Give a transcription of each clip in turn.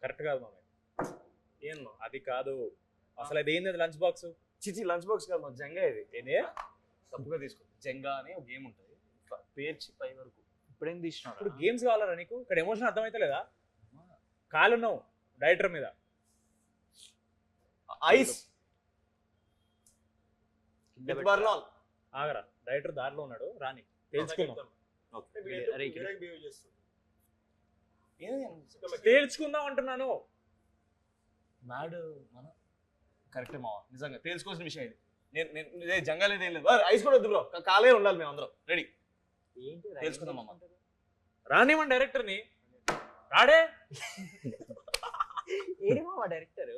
Correct కాదు మామయ్య. ఏం అది కాదు అసలు. అది ఏంది లంచ్ బాక్స్? చిచి లంచ్ బాక్స్ కాదు మా జంగా ఇది. ఏంది? తప్పుగా తీసుకో. జంగా అని ఒక గేమ్ ఉంటుంది, పేర్చి పై వరకు. ఇప్పుడేం తీసినావు? ఇప్పుడు గేమ్స్ కావాలరా నీకు? ఇక్కడ ఎమోషన్ అర్థమైతే లేదా? కాలున్నావు డైరెక్టర్ మీద. ఐస్ ఆగరా, డైరెక్టర్ దారిలో ఉన్నాడు, రాని తెలుసుకుందాం. తేల్చుకుందాం అంటున్నాను. మ్యాడ్ మన కరెక్టే మావా, నిజంగా తెలుసుకోవాల్సిన విషయం ఇది. నేను జంగా లేదు, ఏం లేదు. ఐస్ కూడా వద్దు బ్రో, కాలే ఉండాలి. మేము అందరం రెడీ. తెలుసుకుందాం అమ్మ. రానివ్వండి డైరెక్టర్ని. రాడే ఏడి మామ డైరెక్టర్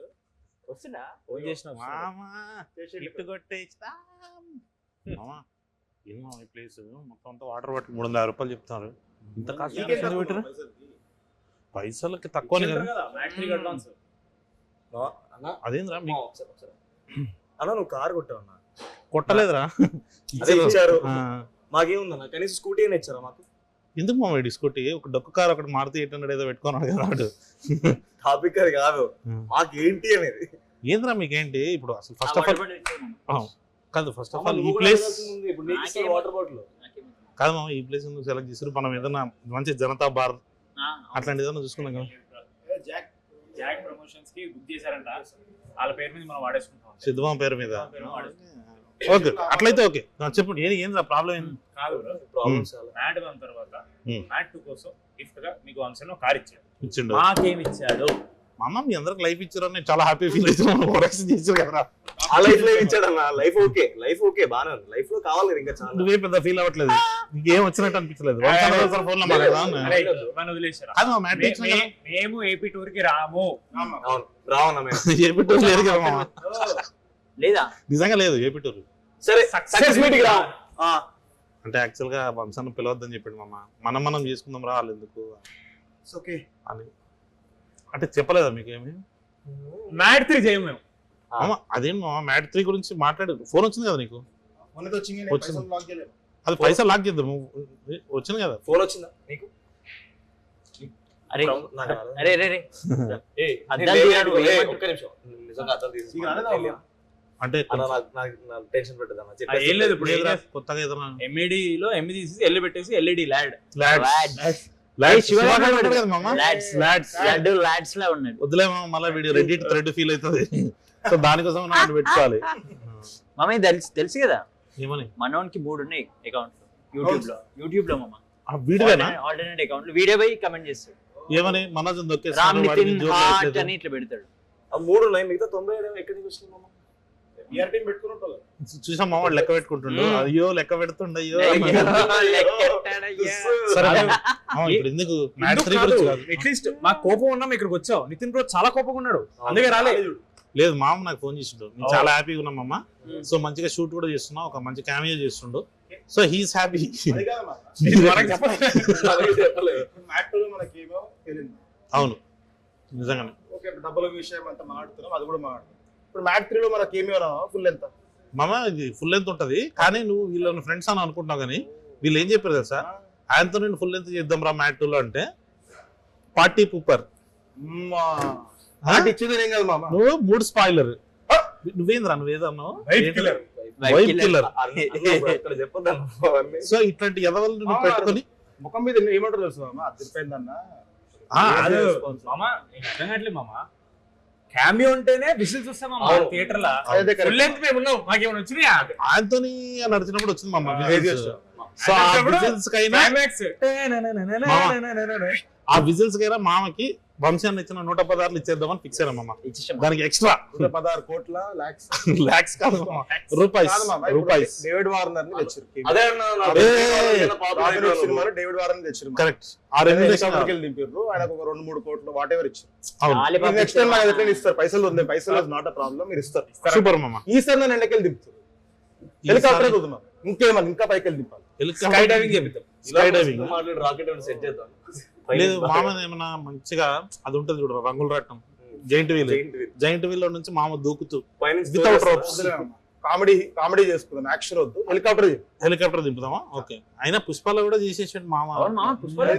వస్తున్నా? ఫోన్ చేసిన గిఫ్ట్ కొట్టేస్తా. ఏమో ఈ ప్లేస్ మొత్తం అంతా వాటర్ బాటిల్ 350 రూపాయలు చెప్తారు. ఇంత కాస్ట్ పెట్టారు. పైసలకి తక్కువనే కదా. అడ్వాన్స్ అదేంద్రా అన్న నువ్వు కార్ కొట్టావు అన్న. కొట్టలేదురా, ఇచ్చారు. మాకేముందన్న, కనీసం స్కూటీ అయినా ఇచ్చారా మాకు? ఎందుకు మా స్కూటీ? ఒక డొక్క కార్ ఒకటి మారుతి 800 ఏదో పెట్టుకున్నాడు కదా వాడు. టాపిక్ అది కాదు, మాకేంటి అనేది. ఏంద్రా మీకేంటి ఇప్పుడు అసలు? ఫస్ట్ ఆఫ్ ఆల్ కాదు, ఫస్ట్ ఆఫ్ ఆల్ ఈ ప్లేస్ వాటర్ బాటిల్ కాదు మామ. ఈ ప్లేస్ ఎందుకు సెలెక్ట్ చేసారు? మనం ఏదైనా మంచి జనతా బార్ అట్లాంటి ఏదైనా చూసుకున్నాం కదా. జాక్ ప్రమోషన్స్ కి బుక్ చేశారంట, వాళ్ళ పేరు మీద మనం వాడేసుకుంటాం. సిద్ధమా పేరు మీద? ఓకే, అట్లయితే ఓకే. చెప్పండి ఏంద్రా ప్రాబ్లం ఏంది? కాదు మ్యాట్ 1 తర్వాత మ్యాట్ 2 కోసం గిఫ్ట్ గా మీకు వంశన్ కార్ ఇచ్చిండు. మాకేమి ఇచ్చాడు? మా అమ్మ మీ అందరికి లైఫ్ ఇచ్చారని చాలా హ్యాపీ ఫీల్ అవుతున్నాను. చేశారు కదా. ఆ లైఫ్ లో ఇచ్చాడు అన్న. లైఫ్ ఓకే, లైఫ్ ఓకే, బానే ఉంది. లైఫ్ లో కావాలి కదా ఇంకా చాలా. నువ్వే పెద్ద ఫీల్ అవ్వట్లేదు, నీకేం వచ్చినట్టు అనిపించలేదు. ఫోన్ లో మేము ఏపీ టూర్ కి రాము. రావన్నా ఏపీ టూర్ లేదు కదా లేదా? నిజంగా లేదు ఏపీ టూర్. సరే సక్సెస్ మీట్ కి రా. అంటే యాక్చువల్ గా వంశాన్ని పిలవద్దని చెప్పాడు మామ. మనం చేసుకుందాం రా, వాళ్ళు ఎందుకు అని అంటే చెప్పలేదా మీకేమి? మ్యాట్ 3 చేయము మేము. అదేం మామ, మ్యాట్ 3 గురించి మాట్లాడు. ఫోన్ వచ్చింది కదా నీకు? వచ్చింది. అది పైసలు లాక్ చేద్దాం. వచ్చింది కదా. ఫోన్ వచ్చిందా నీకు? అరే అరే అరే ఒక్క నిమిషం, నిజంగా అర్థం తీసుకున్నా అంటే టెన్షన్ పెట్టదన్న. ఏం లేదు, ఇప్పుడు కొత్తగా ఏదైనా ఎంఈడి లో ఎంఈ తీసి ఎల్లు పెట్టేసి ఎల్ఈడి ల్యాడ్ వద్దులే మళ్ళీ వీడియో రెడ్డిట్ థ్రెడ్ ఫీల్ అవుతుంది. సో దానికోసం నాకు పెట్టుకోవాలి. మామ తెలుసు కదా ఏమని? మనోన్కి 3 ఉన్నాయి అకౌంట్లు యూట్యూబ్ లో మామ. వీడియోనా? ఆల్టర్నేట్ అకౌంట్ వీడియో పోయి కమెంట్ చేస్తాడు. ఏమని? మనోజ్ రామ్ నితిన్ హార్ట్ అని ఇట్లా పెడతాడు. 3 ఉన్నాయి, మిగతా 90 ఎక్కడి నుంచి వచ్చింది మామ? చూసాం మామ, లెక్క పెట్టుకుంటుండు. అయ్యో లెక్క పెడుతుండ. అయ్యో ఇప్పుడు ఎందుకు అట్లీస్ట్ మాకు కోపం ఉన్నాం, ఇక్కడికి వచ్చావు. నితిన్ బ్రో చాలా కోపంగా ఉన్నాడు, అందుకే రాలేదు. లేదు మామ, నాకు ఫోన్ చేసిండు. నేను చాలా హ్యాపీగా ఉన్నాం అమ్మ. సో మంచిగా షూట్ కూడా చేస్తున్నా, ఒక మంచి క్యామియో చేస్తుండు. So he's happy. అవును నిజంగానే. డబ్బుల విషయం అంతా మాట్లాడుతున్నాం, అది కూడా మాట్లాడుతున్నాం. ఇప్పుడు మ్యాట్ 3 లో మనకి ఏమి ఫుల్ ఎంత మామ? ఇది ఫుల్ లెంత్ ఉంటది, కానీ నువ్వు వీళ్ళని ఫ్రెండ్స్ అని అనుకుంటున్నావు. కానీ వీళ్ళు ఏం చెప్పారు తెలుసా? ఆయనతో నేను ఫుల్ లెంత్ చేద్దాం రా మ్యాట్ 2 లో అంటే పార్టీ పూపర్ ఇచ్చింది ఏం కాదు మామ. నువ్వు 3 స్పాయిలర్. నువ్వేంద్రా నువ్వేదన్నావు? Wife killer. సో ఇట్లాంటి ఎదవలు నువ్వు పెట్టుకొని ముఖం మీద ఏమంటారు తెలుసు మామ? అదిరిపోయిందన్న. మామ క్యామియో ఉంటేనే విజిల్స్ వస్తామా థియేటర్ లో. మాకేమైనా వచ్చినాయా? ఆయనతోని నడిచినప్పుడు వచ్చింది మామ. సో ఆ విజిల్స్ కైనా మామకి వంశాన్ని ఇచ్చిన 116 ఇచ్చేద్దామని ఫిక్స్ అయినా మామ. దానికి ఎక్స్ట్రా 16 కోట్ల లాక్స్ కాదు రూపాయస్. డేవిడ్ వార్నర్ ని తెచ్చారు. డేవిడ్ వార్నర్ ని తెచ్చారు. కరెక్ట్. దింపారు. ఆయనకు ఒక 2-3 కోట్లు వాట్ ఎవర్ ఇచ్చారు. నెక్స్ట్ టైం నాకు ఎట్లా ఇస్తారు? పైసలు ఉంది, పైసలు నాట్ అ ప్రాబ్లం, మీరు ఇస్తారు. సూపర్ మామ. ఈసారి నేను ఎండకెళ్ళి దింపుతారు. హెలికాప్టర్ చూద్దాం, ఇంకేమన్నా ఇంకా పైకి వెళ్ళి దింపాలి. స్కై డైవింగ్ చేపిద్దాం. స్కై డైవింగ్ రాకెట్ సెట్ చేద్దాం. లేదు మామ, ఏమన్నా మంచిగా అది ఉంటది చూడ, రంగులు రాటం, జైంట్ వీల్. జైంట్ వీల్ లో నుంచి మామ దూకుతూ వితౌట్ రోప్స్ కామెడీ చేసుకుందాం, యాక్షన్ వద్దు, హెలికాప్టర్ దింపుదామా? ఓకే. అయినా పుష్పాలు కూడా చేసేసాడు మామ.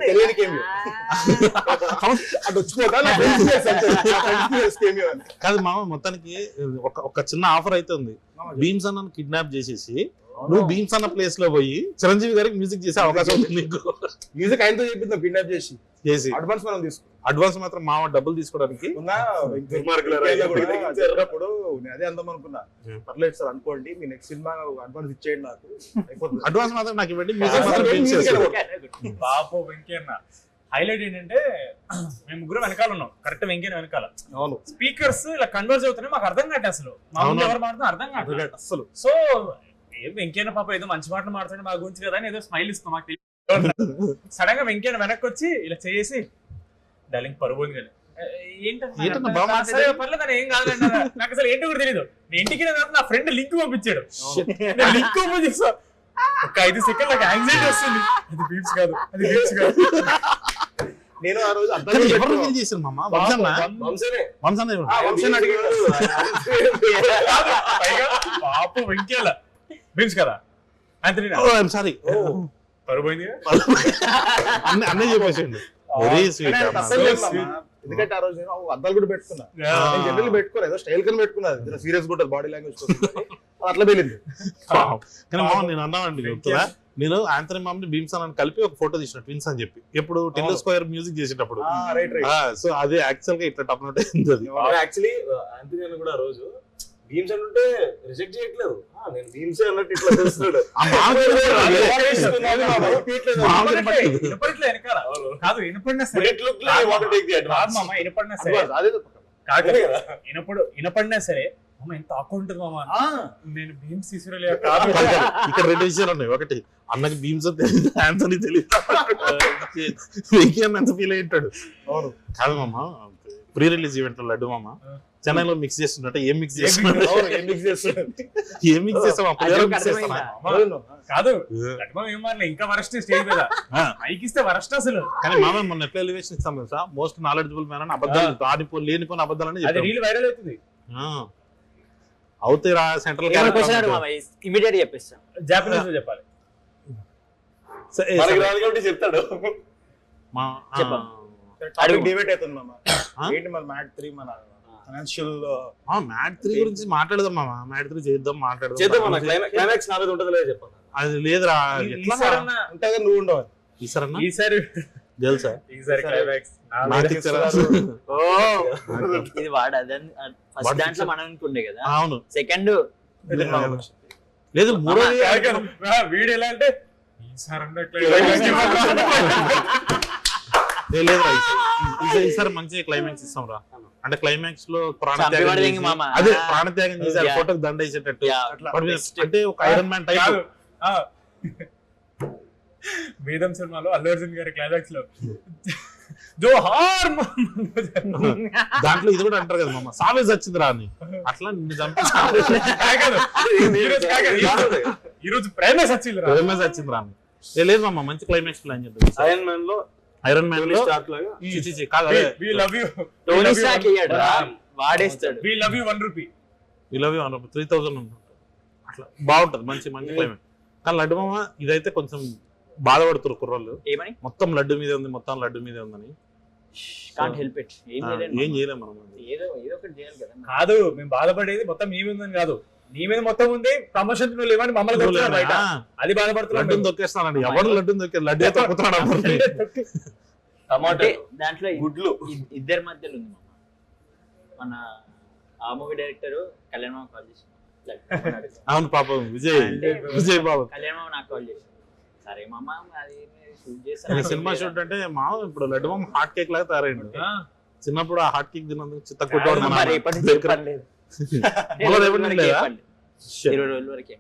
తెలియని cameo. అటు వచ్చిపోతా నా friends cameo అని. కాదు మామ, మొత్తానికి ఒక చిన్న ఆఫర్ అయితే ఉంది. భీమ్స్ అన్న కిడ్నాప్ చేసేసి నువ్వు భీమ్స్ అన్న ప్లేస్ లో పోయి చిరంజీవి గారికి మ్యూజిక్ చేసే అవకాశం ఉంది నీకు. మ్యూజిక్ ఆయనతో చెప్పింది కిడ్నాప్ చేసి అడ్వాన్స్ మనం తీసుకున్నాం. అడ్వాన్స్ మాత్రం మామ డబ్బులు తీసుకోవడానికి అప్పుడు నేను అదే అందాం అనుకున్నా. పర్లేదు సార్ అనుకోండి, మీ నెక్స్ట్ సినిమా అడ్వాన్స్ ఇచ్చేయండి నాకు, అడ్వాన్స్ మాత్రం నాకు ఇవ్వండి, మ్యూజిక్ మాత్రం భీమ్స్ చేస్తాడు. పాపం వెంకన్న హైలైట్ ఏంటంటే మేము ముగ్గురు వెనకాల ఉన్నాం, కరెక్ట్ వెంకన్న వెనకాల. అవును, స్పీకర్స్ ఇలా కన్వర్జ్ అవుతున్నాయి, మాకు అర్థం కాదు అసలు మా ముందు ఎవరు మాట్లాడుతున్నా అర్థం కాదు అసలు. సో ఏం వెంకన్న పాప ఏదో మంచి మాటలు మాట్లాడి మా గురించి కదా అని ఏదో స్మైల్ ఇస్తాం మాకు తెలియదు. సడన్ గా వెంకన్న వెనక్కి వచ్చి ఇలా చేసి డార్లింగ్ పరువు కానీ ఏంటన్నా బాగా మాట్లాడాడు? పర్లేదు అని ఏం కాదండి, నాకు అసలు ఏంటో కూడా తెలియదు. నేను ఇంటికి నా ఫ్రెండ్ లింక్ పంపించాడు, లింక్ ఓపెన్ చేసా, ఒక 5 సెకండ్ నాకు యాంగ్జైటీ వస్తుంది, అది బీట్స్ కాదు, అది బీట్స్ కాదు. నేను ఆ రోజు ఎవరు రివీల్ చేశారు మామ? వంశన్న పాప వెంకయ్య బీట్స్ కదా అంతే. సారీ, పరుపోయింది అన్నయ్య చెప్పేసిండు. Very sweet. ఎందుకంటే ఆ రోజు నేను అద్దాలు కూడా పెట్టుకున్నా, జనరల్ పెట్టుకోలేదు, ఏదో స్టైల్ కింద పెట్టుకున్నది, సీరియస్ కూడా బాడీ లాంగ్వేజ్ అట్లా వెళ్ళింది. కానీ మామ నేను అన్నానండి చెప్తున్నా, నేను ఆంథనీ మామ్ని భీమ్స్ అని కలిపి ఒక ఫోటో తీసిన ట్విన్స్ అని చెప్పి, ఎప్పుడు టెల్లో స్క్వేర్ మ్యూజిక్ చేసేటప్పుడు. సో అదే యాక్చువల్ గా ఇట్లా టప్ నోట్ అయింది. అది యాక్చువల్లీ ఆంథనీ అని కూడా ఆ రోజు భీమ్స్ అంటే రిజెక్ట్ చేయట్లేదు, నేను భీమ్స్ అన్నట్టు ఇట్లా చేస్తున్నాడు. కాదు వినపడినా సరే, వినపడినా సరే అమ్మ ఎంత ఆకువ ఉంటుంది మామ, నేను భీమ్స్ తీసుకురాలే కాదు. ఇక్కడ 2 విషయాలు ఉన్నాయి. ఒకటి, అన్నకి భీమ్స్ తెలియదు, ఆంథనీ తెలియదు, ఎంత ఫీల్ అయ్యింటాడు. కాదు మామ, ప్రీ రిలీజ్ ఈవెంట్ లడ్డు మామ చెన్నైలో మిక్స్ చేస్తున్నట్టు ఏం మిక్స్ చేస్తాం కాదు ఇంకా వరస్ట్ స్టేజ్ మీద పైకిస్తే వరస్ట్ అసలు. కానీ మామ మొన్న ఎట్లా ఎలివేషన్ ఇస్తాం తెలుసా, మోస్ట్ నాలెడ్జబుల్ మ్యాన్ అని అబద్ధాలు లేనిపోయిన అబద్ధాలని రీల్ వైరల్ అవుతుంది. అవుతాయిరా సెంట్రల్ ఇమీడియట్ చెప్పేస్తాం, జాపనీస్ లో చెప్పాలి చెప్తాడు. డిబేట్ అవుతుంది మామ, ఏంటి మన మ్యాట్ 3 మన ఫైనాన్షియల్ మ్యాట్ 3 గురించి మాట్లాడదాం మామ, మ్యాట్ 3 చేద్దాం మాట్లాడదాం. క్లైమాక్స్ నాది ఉంటది చెప్పాలి. అది లేదురా, ఉంటాగా నువ్వు ఉండవు ఈసారి తెలుసా, ఈసారి క్లైమాక్స్ ఇది వాడు ఫస్ట్ దాంట్లో మనం ఉంటుండే కదా. అవును, సెకండ్ లేదు మూడో వీడు ఎలా అంటే ఈసారి మంచి క్లైమాక్స్ ఇస్తాం రా. అంటే క్లైమాక్స్ లో ప్రాణత్యాగం చేసి ఫోటోకి దండ వేసేటట్టు, అంటే ఒక ఐరన్ మ్యాన్ టైప్. వేదం సినిమాలో అల్లు అర్జున్ గారి క్లైమాక్స్ లో జోహార్ దాంట్లో ఇది కూడా అంటారు కదా మామ, సావేజ్ వచ్చింది రా అని, అట్లా నిన్ను చంపి ఈరోజు ప్రేమేస్ వచ్చింది రా అని. లేదు మామ, మంచి క్లైమాక్స్ ప్లాన్ చేద్దాం. ఐరన్ మ్యాన్ లో వాడేస్తాడు వి లవ్ యు 1 రూపీ 3000 అట్లా బాగుంటది, మంచి క్లైమాక్స్. కానీ లడ్డు మామ ఇదైతే కొంచెం బాధపడుతున్నారు కుర్రోళ్ళు, మొత్తం లడ్డు మీదే ఉంది, మొత్తం లడ్డు మీదే ఉందని. ఏం చేయలేం మనం, కాదు మేము బాధపడేది మొత్తం మీ మీద కాదు, నీ మీద మొత్తం ఉంది, ప్రమోషన్ లేవని మమ్మల్ని బయట అది బాధపడుతున్నా. లడ్డుని దొక్కేస్తానండి, ఎవరు లడ్డుని దొక్కే లడ్డే తొక్కుతున్నాడు. దాంట్లో గుడ్లు ఇద్దరి మధ్యలో ఉంది మన ఆ మూవీ డైరెక్టర్ కళ్యాణ్ మామ కాల్ చేసి. అవును పాపం విజయ్ బాబు కళ్యాణ్ మామ నాకు కాల్ చేసి, సరే మామ అది సినిమా షూట్ అంటే మామ ఇప్పుడు లడ్డు మామ హాట్ కేక్ లాగా తయారైండు. చిన్నప్పుడు ఆ హాట్ కేక్ తిన్నందుకు చిత్త కొట్టాడు. 20 రోజుల వరకు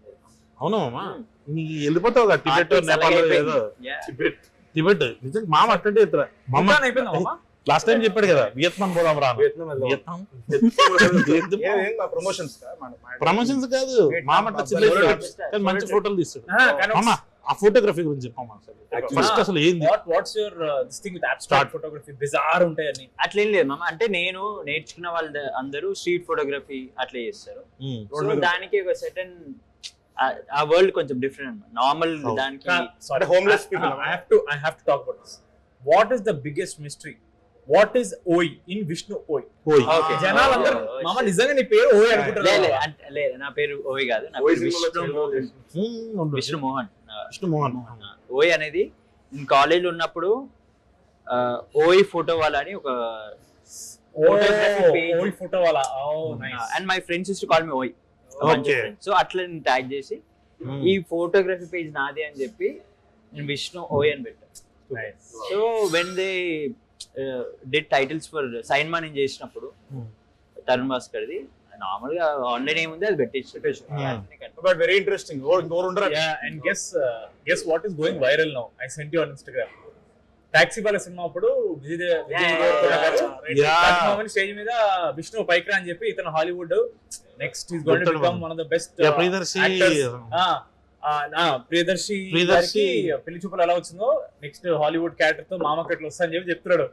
అవునా మామ, నీకు వెళ్ళిపోతావు కదా టిబెట్ నేపాల్ ఏదో టిబెట్. నిజంగా మామ అట్టంటే లాస్ట్ టైం చెప్పాడు కదా వియత్నాం పోదాం రా. ప్రమోషన్స్ కాదు మామ, మంచి ఫోటోలు తీస్తాడు మామ. ఆ ఫోటోగ్రఫీ గురించి చెప్పమ్మా ఫస్ట్ అసలు ఏంది what's your this thing with abstract photography bizarre ఉంటాయి అన్ని అట్లేం లేదు మామ. అంటే నేను నేర్చుకున్న వాళ్ళు అందరూ స్ట్రీట్ ఫోటోగ్రఫీ అట్లా చేస్తారు. సో దానికి ఒక సెటన్ ఆ వరల్డ్ కొంచెం డిఫరెంట్ అన్నమాట. నార్మల్ దానికి అంటే homeless people. I have to talk about this. What is the biggest mystery? What is OI in Vishnu OI? Okay. జనాలందరూ మామ నిజంగా నీ పేరు OI అనుకుంటారు. లేదు నా పేరు ఓయ్ కాదు, నా ఓయ్ పేరు సినిమాలో విష్ణు మోహన్. విష్ణు మోహన్ ఓయ్ అనేది నేను కాలేజ్ లో ఉన్నప్పుడు ఓయ్ ఫోటో వాళ్ళ అని ఒక OI ఫోటో వాళ్ళ. And my friends use to call me ఓయ్. Okay. సో అట్లా నేను ట్యాగ్ చేసి ఈ ఫోటోగ్రఫీ పేజ్ నాదే అని చెప్పి నేను విష్ణు ఓయ్ అని పెట్టాను. So when they did titles for Sainma నేను చేసినప్పుడు తరుణ్ భాస్కర్ది నార్మల్ గా ఆన్లైన్ ఏముంది అది పెట్టేసి but very interesting. And guess what is going viral now? I sent you on Instagram. Taxi వాళ్ళ సినిమా అప్పుడు విజయ్ దేవరకొండ స్టేజ్ మీద విష్ణు పైకి రా అని చెప్పి ఇతను Hollywood next is going to become one of the best Priyadarshi Priyadarshi పెళ్లి చూపులు ఎలా వచ్చిందో నెక్స్ట్ హాలీవుడ్ క్యారెక్టర్ తో మామ కట్లు వస్తా అని చెప్పి చెప్తున్నాడు.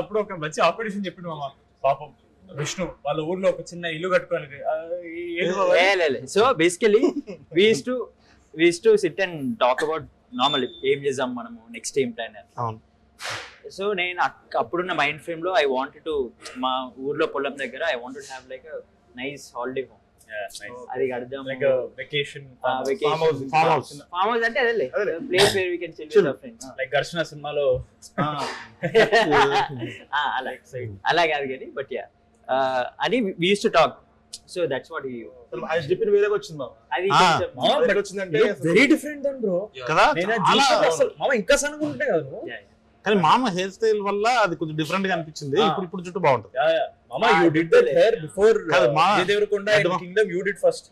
అప్పుడు ఒక మంచి ఆపరేషన్ చెప్పిండు మామ. పాపం విష్ణు వాళ్ళ ఊర్లో ఒక చిన్న ఇల్లు కట్టుకోవాలి. So basically we use to sit and talk about normal ఏం చేద్దాం మనము నెక్స్ట్ ఏం ప్లాన్. సో నేను అప్పుడున్న మైండ్ ఫ్రేమ్ లో ఐ వాంటెడ్ టు మా ఊర్లో పొలం దగ్గర I wanted have like a nice holiday home. అది కడదాం లైక్ వెకేషన్ ఫామ్ హౌస్ అంటే అదే place where we can chill with our friends like Gharshana సినిమాలో అలా కాదు కానీ బట్ యా అని we use to talk. So that's what he అది చెప్పిన వేరేగా వచ్చింది మామ. అది వేరేగా వచ్చిందంటే వెరీ డిఫరెంట్ దెన్ బ్రో కదా మామ ఇంకా సన్నగా ఉంటాయి కదా నువ్వు. కానీ మామ హెయిర్ స్టైల్ వల్ల అది కొంచెం డిఫరెంట్ గా అనిపించింది. ఇప్పుడు చుట్టూ బాగుంటుంది. మామ you did that hair before మా Vijay Deverakonda in Kingdom you did first.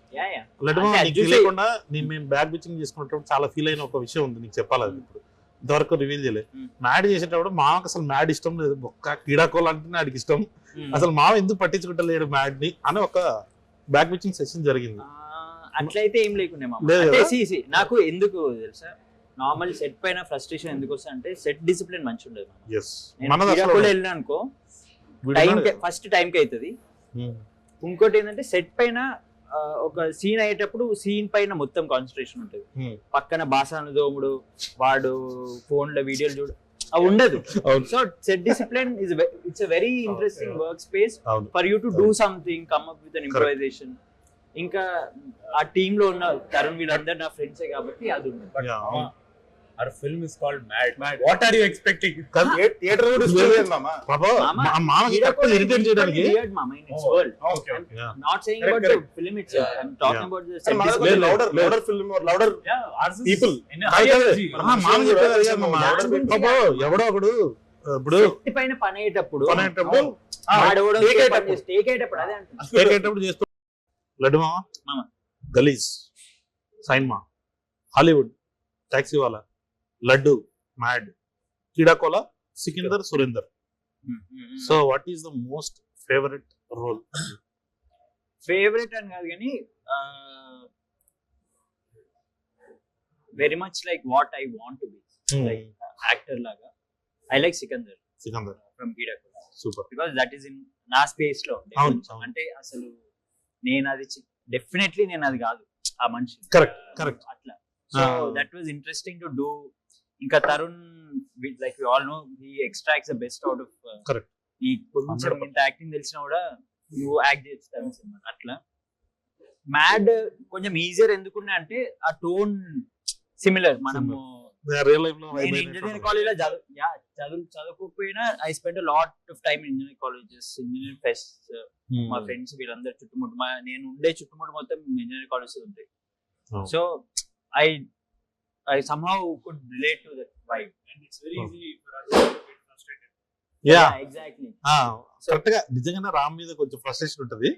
Laddu నీకు తెలియకుండా మేము బ్యాక్ బిచ్చింగ్ చేసుకున్నప్పుడు చాలా ఫీల్ అయిన ఒక విషయం ఉంది, నీకు చెప్పాలి. అది ఇప్పుడు ఇంతవరకు రివీల్ చేయలేదు. మ్యాడ్ చేసేటప్పుడు మామకు అసలు మ్యాడ్ ఇష్టం లేదు, ఒక్క కీడాకోల్ అంటే ఆడికి ఇష్టం. అసలు మామ ఎందుకు పట్టించుకుంటలేడు మ్యాడ్ ని అని ఒక బ్యాక్ బిచ్చింగ్ సెషన్ జరిగింది. అట్లయితే ఏం లేకుండా నాకు ఎందుకు తెలుసా నార్మల్ సెట్ పైన ఫ్రస్ట్రేషన్ ఎందుకు వస్తా అంటే సెట్ డిసిప్లిన్ మంచి ఉండదు. వెళ్ళినా అనుకో ఫస్ట్ టైం కి అవుతుంది. ఇంకోటి ఏంటంటే సెట్ పైన ఒక సీన్ అయ్యేటప్పుడు సీన్ పైన మొత్తం కాన్సన్ట్రేషన్ ఉంటుంది. పక్కన బాసాను దోముడు వాడు ఫోన్ లో వీడియోలు చూడు అవి ఉండదు. So set discipline it's a very interesting work space for you to do something, come up with an improvisation. ఇంకా ఆ టీమ్ లో ఉన్న తరుణ్ వీళ్ళందరూ నా ఫ్రెండ్సే కాబట్టి అది ఉంది. Our film is called Mad. What are you expecting? Theatre కూడా స్టోరీ మామ. మామకి తక్కువ ఇరిటేట్ చేయడానికి weird mama in its world. Okay. I'm not saying about the film itself. I'm talking about the set discipline. louder film or louder people. మామ చెప్పేది కాదు మామ. ఎవడో ఒకడు ఇప్పుడు set పైన పని అయ్యేటప్పుడు టేక్ అయ్యేటప్పుడు చేస్తూ లడ్డు మామ గలీజ్ సైన్మా Hollywood taxi wala Laddu Mad Keedaa Cola Sikandar Surender. So what is the most favourite role? Favourite అని కాదు కానీ very much like what I want to be like actor లాగా I like Sikandar from Keedaa Cola. Super. Because that is in నా స్పేస్ లో అంటే అసలు నేను అది డెఫినెట్లీ నేను అది కాదు ఆ మనిషి. కరెక్ట్ అట్లా. So that was interesting to do. ఇంకా Tarun like we all know he extracts the best out of correct. ఈ కొంచెం ఇంత యాక్టింగ్ తెలిసినా కూడా నువ్వు యాక్ట్ చేస్తాను సినిమా అట్లా. మ్యాడ్ కొంచెం ఈజియర్ ఎందుకున్నా అంటే ఆ టోన్ సిమిలర్. మనము ఇంజనీరింగ్ కాలేజ్ లో చదువుకోకపోయినా I spend lot of time engineering colleges, engineering fest. మా ఫ్రెండ్స్ వీళ్ళందరూ చుట్టుముట్టు నేను ఉండే చుట్టుముట్టు మొత్తం ఇంజనీరింగ్ కాలేజెస్ ఉంటాయి. So I somehow could relate to that vibe, and it's very easy for us to get frustrated. Yeah, exactly. Correct గా నిజంగానే రామ్ మీద కొంచెం ఫ్రస్ట్రేషన్ ఉంటది.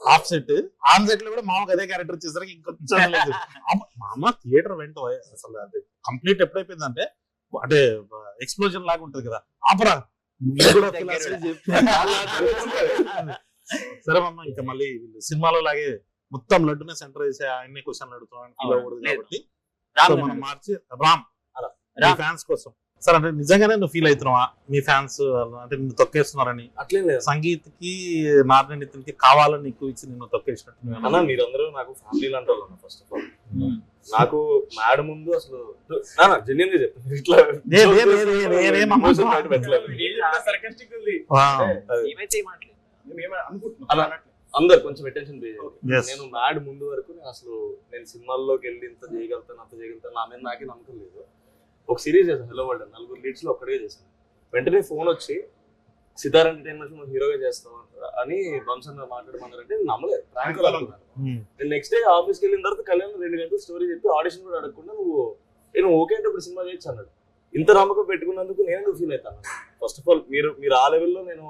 ఆఫ్ సెట్ ఆన్ సెట్ లో కూడా మామకు అదే క్యారెక్టర్ చేసరికి ఇంకొంచెం మామ థియేటర్ వెంట అసలు అది కంప్లీట్ ఎప్పుడైపోయిందంటే అంటే ఎక్స్ప్లోజన్ లాగా ఉంటది కదా. ఆపరా సరే మామ ఇంకా మళ్ళీ సినిమాలో లాగే మొత్తం లడ్డునే సెంటర్ చేసే ఆయన్ని క్వశ్చన్లు అడుగుతున్నాను కాబట్టి సో మనం మార్చి రామ్ ఫ్యాన్స్ కోసం సార్ అంటే నిజంగానే నువ్వు ఫీల్ అవుతున్నావా మీ ఫ్యాన్స్ అంటే నిన్ను తొక్కేస్తున్నారని? అట్లేం లేదు సంగీత్ కి నారాయణ నితిన్కి కావాలని నీకు ఇచ్చి నిన్ను తొక్కేసినట్టు అన్న. మీరందరూ నాకు ఫ్యామిలీ లాంటి వాళ్ళు ఫస్ట్ ఆఫ్ ఆల్. నాకు మ్యాడ్ ముందు అసలు జెన్యున్ గా చెప్తాను ఇట్లా అందరు కొంచెం అటెన్షన్ పే చేయాలి. నేను మ్యాడ్ ముందు వరకు నేను సినిమాల్లోకి వెళ్ళి ఇంత చేయగలుగుతాను అంత చేయగలుగుతాను నా మీద నాకే నమ్మకం లేదు. ఒక సిరీస్ చేశాను హలో వరల్డ్, 4 లీడ్స్ లో ఒక్కడే చేశాను. వెంటనే ఫోన్ వచ్చి సితార్ ఎంటర్టైన్మెంట్స్ నువ్వు హీరోగా చేస్తావు అని వంశన్ మాట్లాడమన్నారంటే నేను నమ్మలేదు. నేను నెక్స్ట్ డే ఆఫీస్కి వెళ్ళిన తర్వాత కళ్యాణ్ 2 గంటలు స్టోరీ చెప్పి ఆడిషన్ కూడా అడగకుండా నేను ఓకే అంటే ఇప్పుడు సినిమా చేయొచ్చు అన్నాడు. ఇంత నమ్మకం పెట్టుకున్నందుకు నేను ఫీల్ అవుతాను. ఫస్ట్ ఆఫ్ ఆల్ మీరు ఆ లెవెల్లో నేను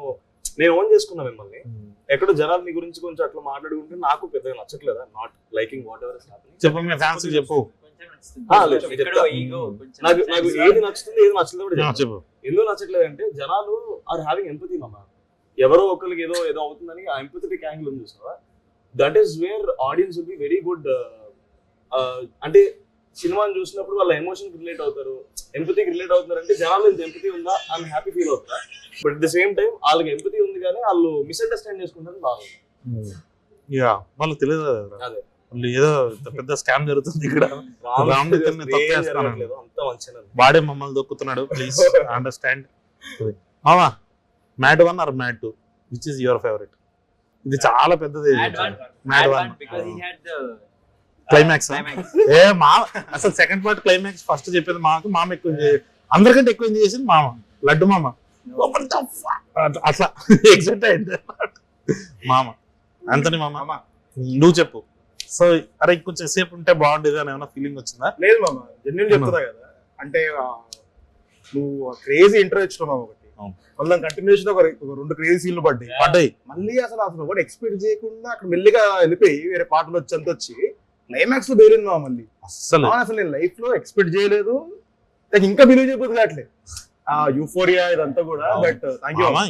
ఓన్ చేసుకున్నా మిమ్మల్ని. ఎక్కడో జనాలు మీ గురించి కొంచెం అట్లా మాట్లాడుకుంటే నాకు పెద్దగా నచ్చట్లేదా, నాట్ లైకింగ్ వాట్ ఎవర్ చెప్పు. నాకు ఏది నచ్చుతుంది ఏది నచ్చలేదు కూడా చెప్పు. ఎందుకు నచ్చట్లేదు అంటే జనాలు ఆర్ హ్యావింగ్ ఎంపతి మామ. ఎవరో ఒకరికి ఏదో అవుతుందని ఆ ఎంపథెటిక్ యాంగిల్ ఉంది చూసావా, that is where audience will be very good. అంటే సినిమాని చూసినప్పుడు వాళ్ళ ఎమోషన్ రిలేట్ అవుతారు, ఎంపతికి రిలేట్ అవుతున్నారు. అంటే జనాలు ఇంత ఎంపతి ఉందా అని హ్యాపీ ఫీల్ అవుతా. But at the same time వాళ్ళకి ఎంపతి ఉంది కానీ వాళ్ళు మిస్అండర్స్టాండ్ చేసుకుంటారు బాగుంది. వాళ్ళకి తెలియదు అదే ఏదో పెద్ద స్కామ్ జరుగుతుంది ఇక్కడ, వాడే మమ్మల్ని దొక్కుతున్నాడు. Please understand. మామా Mad 1 or Mad 2 which is your favourite? ఇది చాలా పెద్దది. మ్యాడ్ 1 క్లైమాక్స్ అసలు సెకండ్ పార్ట్ క్లైమాక్స్ ఫస్ట్ చెప్పేది మామ ఎక్కువ అందరికంటే ఎక్కువ ఎంజాయ్ చేసింది మామ, లడ్డు మామ. అట్లా ఎగ్జైట్ అయింది మామ. అంతని మామ నువ్వు చెప్పు. సో అరే కొంచెం సేపు ఉంటే బాగుండేది అని ఏమైనా ఫీలింగ్ వచ్చిందా? లేదు మామ, జెన్యున్ చెప్తున్నా కదా. అంటే నువ్వు క్రేజీ ఇంటర్వ్యూ ఇచ్చినావు ఒకటి, మళ్ళీ కంటిన్యూషన్ ఒక 2 క్రేజీ సీన్లు పడ్డాయి. మళ్ళీ అసలు ఒకటి ఎక్స్పెక్ట్ చేయకుండా అక్కడ మెల్లిగా వెళ్ళిపోయి వేరే పాటలు వచ్చి క్లైమాక్స్ లో బేరింది మామ. మళ్ళీ అసలు నేను లైఫ్ లో ఎక్స్పెక్ట్ చేయలేదు, నాకు ఇంకా బిలీవ్ చేయబోదు కావట్లేదు ఆ యూఫోరియా ఇదంతా కూడా. బట్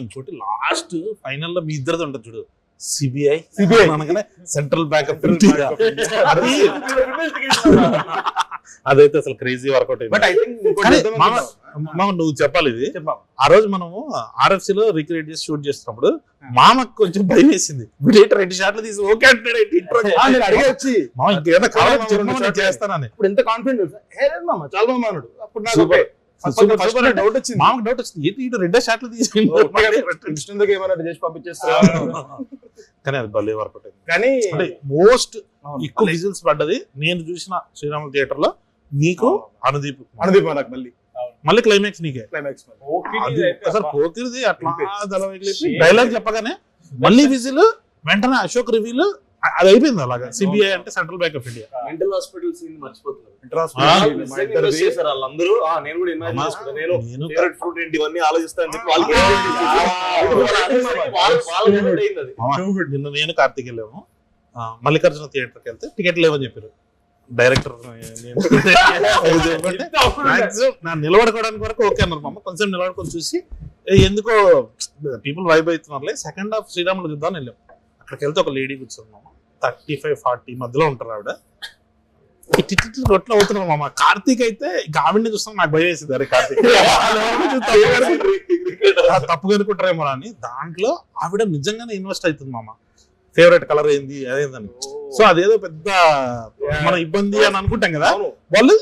ఇంకోటి లాస్ట్ ఫైనల్ లో మీ ఇద్దరిది ఉంటుంది చూడు, సిబిఐ అనగానే సెంట్రల్ బ్యాంక్ ఆఫ్ ఇండియా, అదైతే అసలు క్రేజీ వర్కౌట్ అయింది. నువ్వు చెప్పాలి ఇది. ఆ రోజు మనము RFC లో రిక్రియేట్ చేసి షూట్ చేస్తున్నప్పుడు మామకు కొంచెం భయం వేసింది. 2 షాట్లు తీసి ఓకే అంటే చేస్తానని ఇప్పుడు ఎంత కాన్ఫిడెంట్ చాలా మామ అన్నాడు. అప్పుడు నాకు డౌట్ వచ్చింది, మామకు డౌట్ వచ్చింది, ఏంటి 2 షాట్లు తీసి ఏమన్నా చేసి పంపించేస్తారు. కానీ అది భలే వర్కౌట్ అయింది. కానీ అంటే మోస్ట్ ఎక్కువ విజిల్స్ పడ్డది నేను చూసిన శ్రీరాములు థియేటర్ లో నీకు అనుదీప్ నాకు మళ్ళీ క్లైమాక్స్ నీకే. క్లైమాక్స్ అసలు పోకిరిది అట్లా డైలాగ్ చెప్పగానే మళ్ళీ విజిల్ వెంటనే అశోక్ రివ్యూలు అది అయిపోయింది. అలాగా సిబిఐ అంటే central bank of India. Mental hospital scene మర్చిపోతున్నారు వాళ్ళందరూ. నేను కూడా ఇమాజిన్ చేసుకుంటా, నేను ఫేవరెట్ ఫ్రూట్ ఏంటి ఇవన్నీ ఆలోచిస్తాను చెప్పి నిన్న నేను కార్తీక్ వెళ్ళాము మల్లికార్జున థియేటర్కి వెళ్తే టికెట్ లేవని చెప్పారు డైరెక్టర్. నా నిలబడుకోవడానికి వరకు ఓకే అన్నారు మామ. కొంచెం నిలబడుకొని చూసి ఎందుకో పీపుల్ వైబ్ అవుతున్నారులే, సెకండ్ హాఫ్ శ్రీరాములు చూద్దాం వెళ్ళాం. అక్కడికి వెళ్తే ఒక లేడీ కూర్చొని మామ 35-40 మధ్యలో ఉంటారు ఆవిడ. రొట్లు అవుతున్నారు మామ. కార్తీక్ అయితే ఆవిడని చూస్తాం నాకు భయం వేసింది, అరే కార్తీక్ తప్పుగా అనుకుంటారేమో అని. దాంట్లో ఆవిడ నిజంగానే ఇన్వెస్ట్ అవుతుంది మామ. ఫేవరెట్ కలర్ ఏంది అదేందని. సో అదేదో పెద్ద మన ఇబ్బంది అని అనుకుంటాం కదా, వాళ్ళు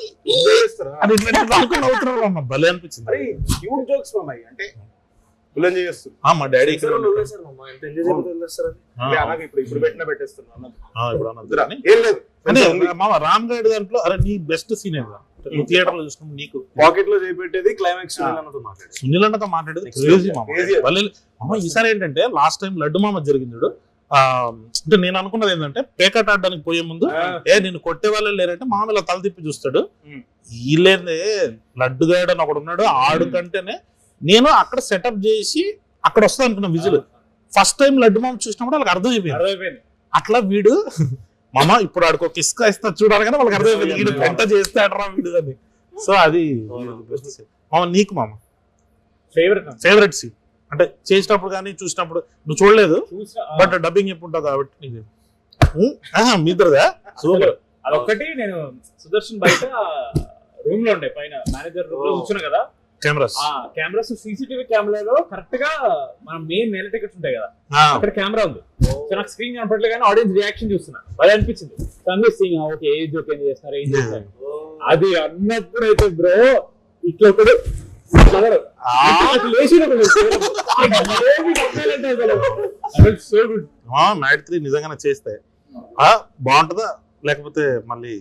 అవుతున్నారు మామ. భలే అనిపించింది. మా డాడీ మామ రామ్ గైడ్ దాంట్లో అరే నీ బెస్ట్ సీన్ నువ్వు థియేటర్ లో చూసుకున్నావు, నీకు పాకెట్ లో చేపెట్టేది క్లైమాక్స్ సునీల్ అన్నతో మాట్లాడేది క్రేజీ మామ. ఈసారి ఏంటంటే లాస్ట్ టైం లడ్డు మామ జరిగింది. అంటే నేను అనుకున్నది ఏంటంటే పేకాట ఆడడానికి పోయే ముందు నేను కొట్టే వాళ్ళే లేరంటే మామూలు తల తిప్పి చూస్తాడు. వీళ్ళేందే లడ్డుగాడు అని ఒకడు ఉన్నాడు, ఆడు కంటేనే నేను అక్కడ సెటప్ చేసి అక్కడ వస్తా అనుకున్నా విజిల్. ఫస్ట్ టైం లడ్డు మామ చూసినప్పుడు వాళ్ళకి అర్థమైపోయింది. అట్లా వీడు మామ ఇప్పుడు ఆడికి ఒక ఇసుక ఇస్తా చూడాలి కానీ వాళ్ళకి అర్థమైపోయింది వీడు గంట చేస్తాడరా వీడు అని. సో అది మామ నీకు మామ ఫేవరెట్ సీన్ అంటే చేసినప్పుడు కానీ చూసినప్పుడు నువ్వు చూడలేదు బట్ డబ్బింగ్ ఎప్పుడు ఉంటావు కాబట్టి నీకు మీ ఇద్దరుదా సూపర్. అదొక్కటి నేను సుదర్శన్ బయట రూమ్ లో ఉండే పైన మేనేజర్ రూమ్ లో కూర్చున్నా కదా, కెమెరాస్ సీసీటీవీ కెమెరాలో కరెక్ట్ గా మన మెయిన్ నెల టికెట్స్ ఉంటాయి కదా అక్కడ కెమెరా ఉంది. సో నాకు స్క్రీన్ కనపడలేదు కానీ ఆడియన్స్ రియాక్షన్ చూస్తున్నా, బాగా అనిపించింది. ఓకే ఏ జోక్ ఏం చేస్తున్నారు ఏం చేస్తారు అది అన్నప్పుడు అయితే బ్రో ఇట్లా ఒకడు సో గుడ్. మ్యాడ్ 3 నిజంగానే చేస్తే బాగుంటుందా లేకపోతే మళ్ళీ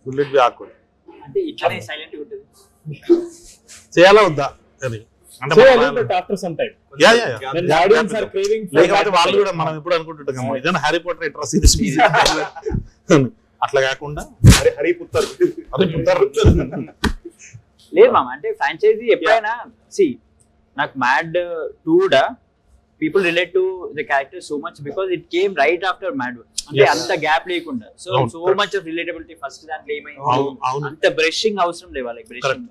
బుల్లెట్ బి ఆక్వర్డ్ అంటే ఇట్లానే సైలెంట్ గా ఉంటుంది చేయాలా వద్దా అని అంటే లేకపోతే వాళ్ళు కూడా మనం ఎప్పుడు అనుకుంటుంటాం ఇదే హ్యారీ పాటర్ ఎట్రా సిరీస్ అట్లా కాకుండా హరి పుత్తర్ లేదు మామ. అంటే ఫ్రాంచైజీ ఎప్పుడైనా నాకు Mad 2 people relate to the character so much because it came right after Mad. అంటే అంత గ్యాప్ లేకుండా so much of relatability first దాంట్లో ఏమైంది అంత బ్రషింగ్ అవసరం లేదు వాళ్ళకి. Brushing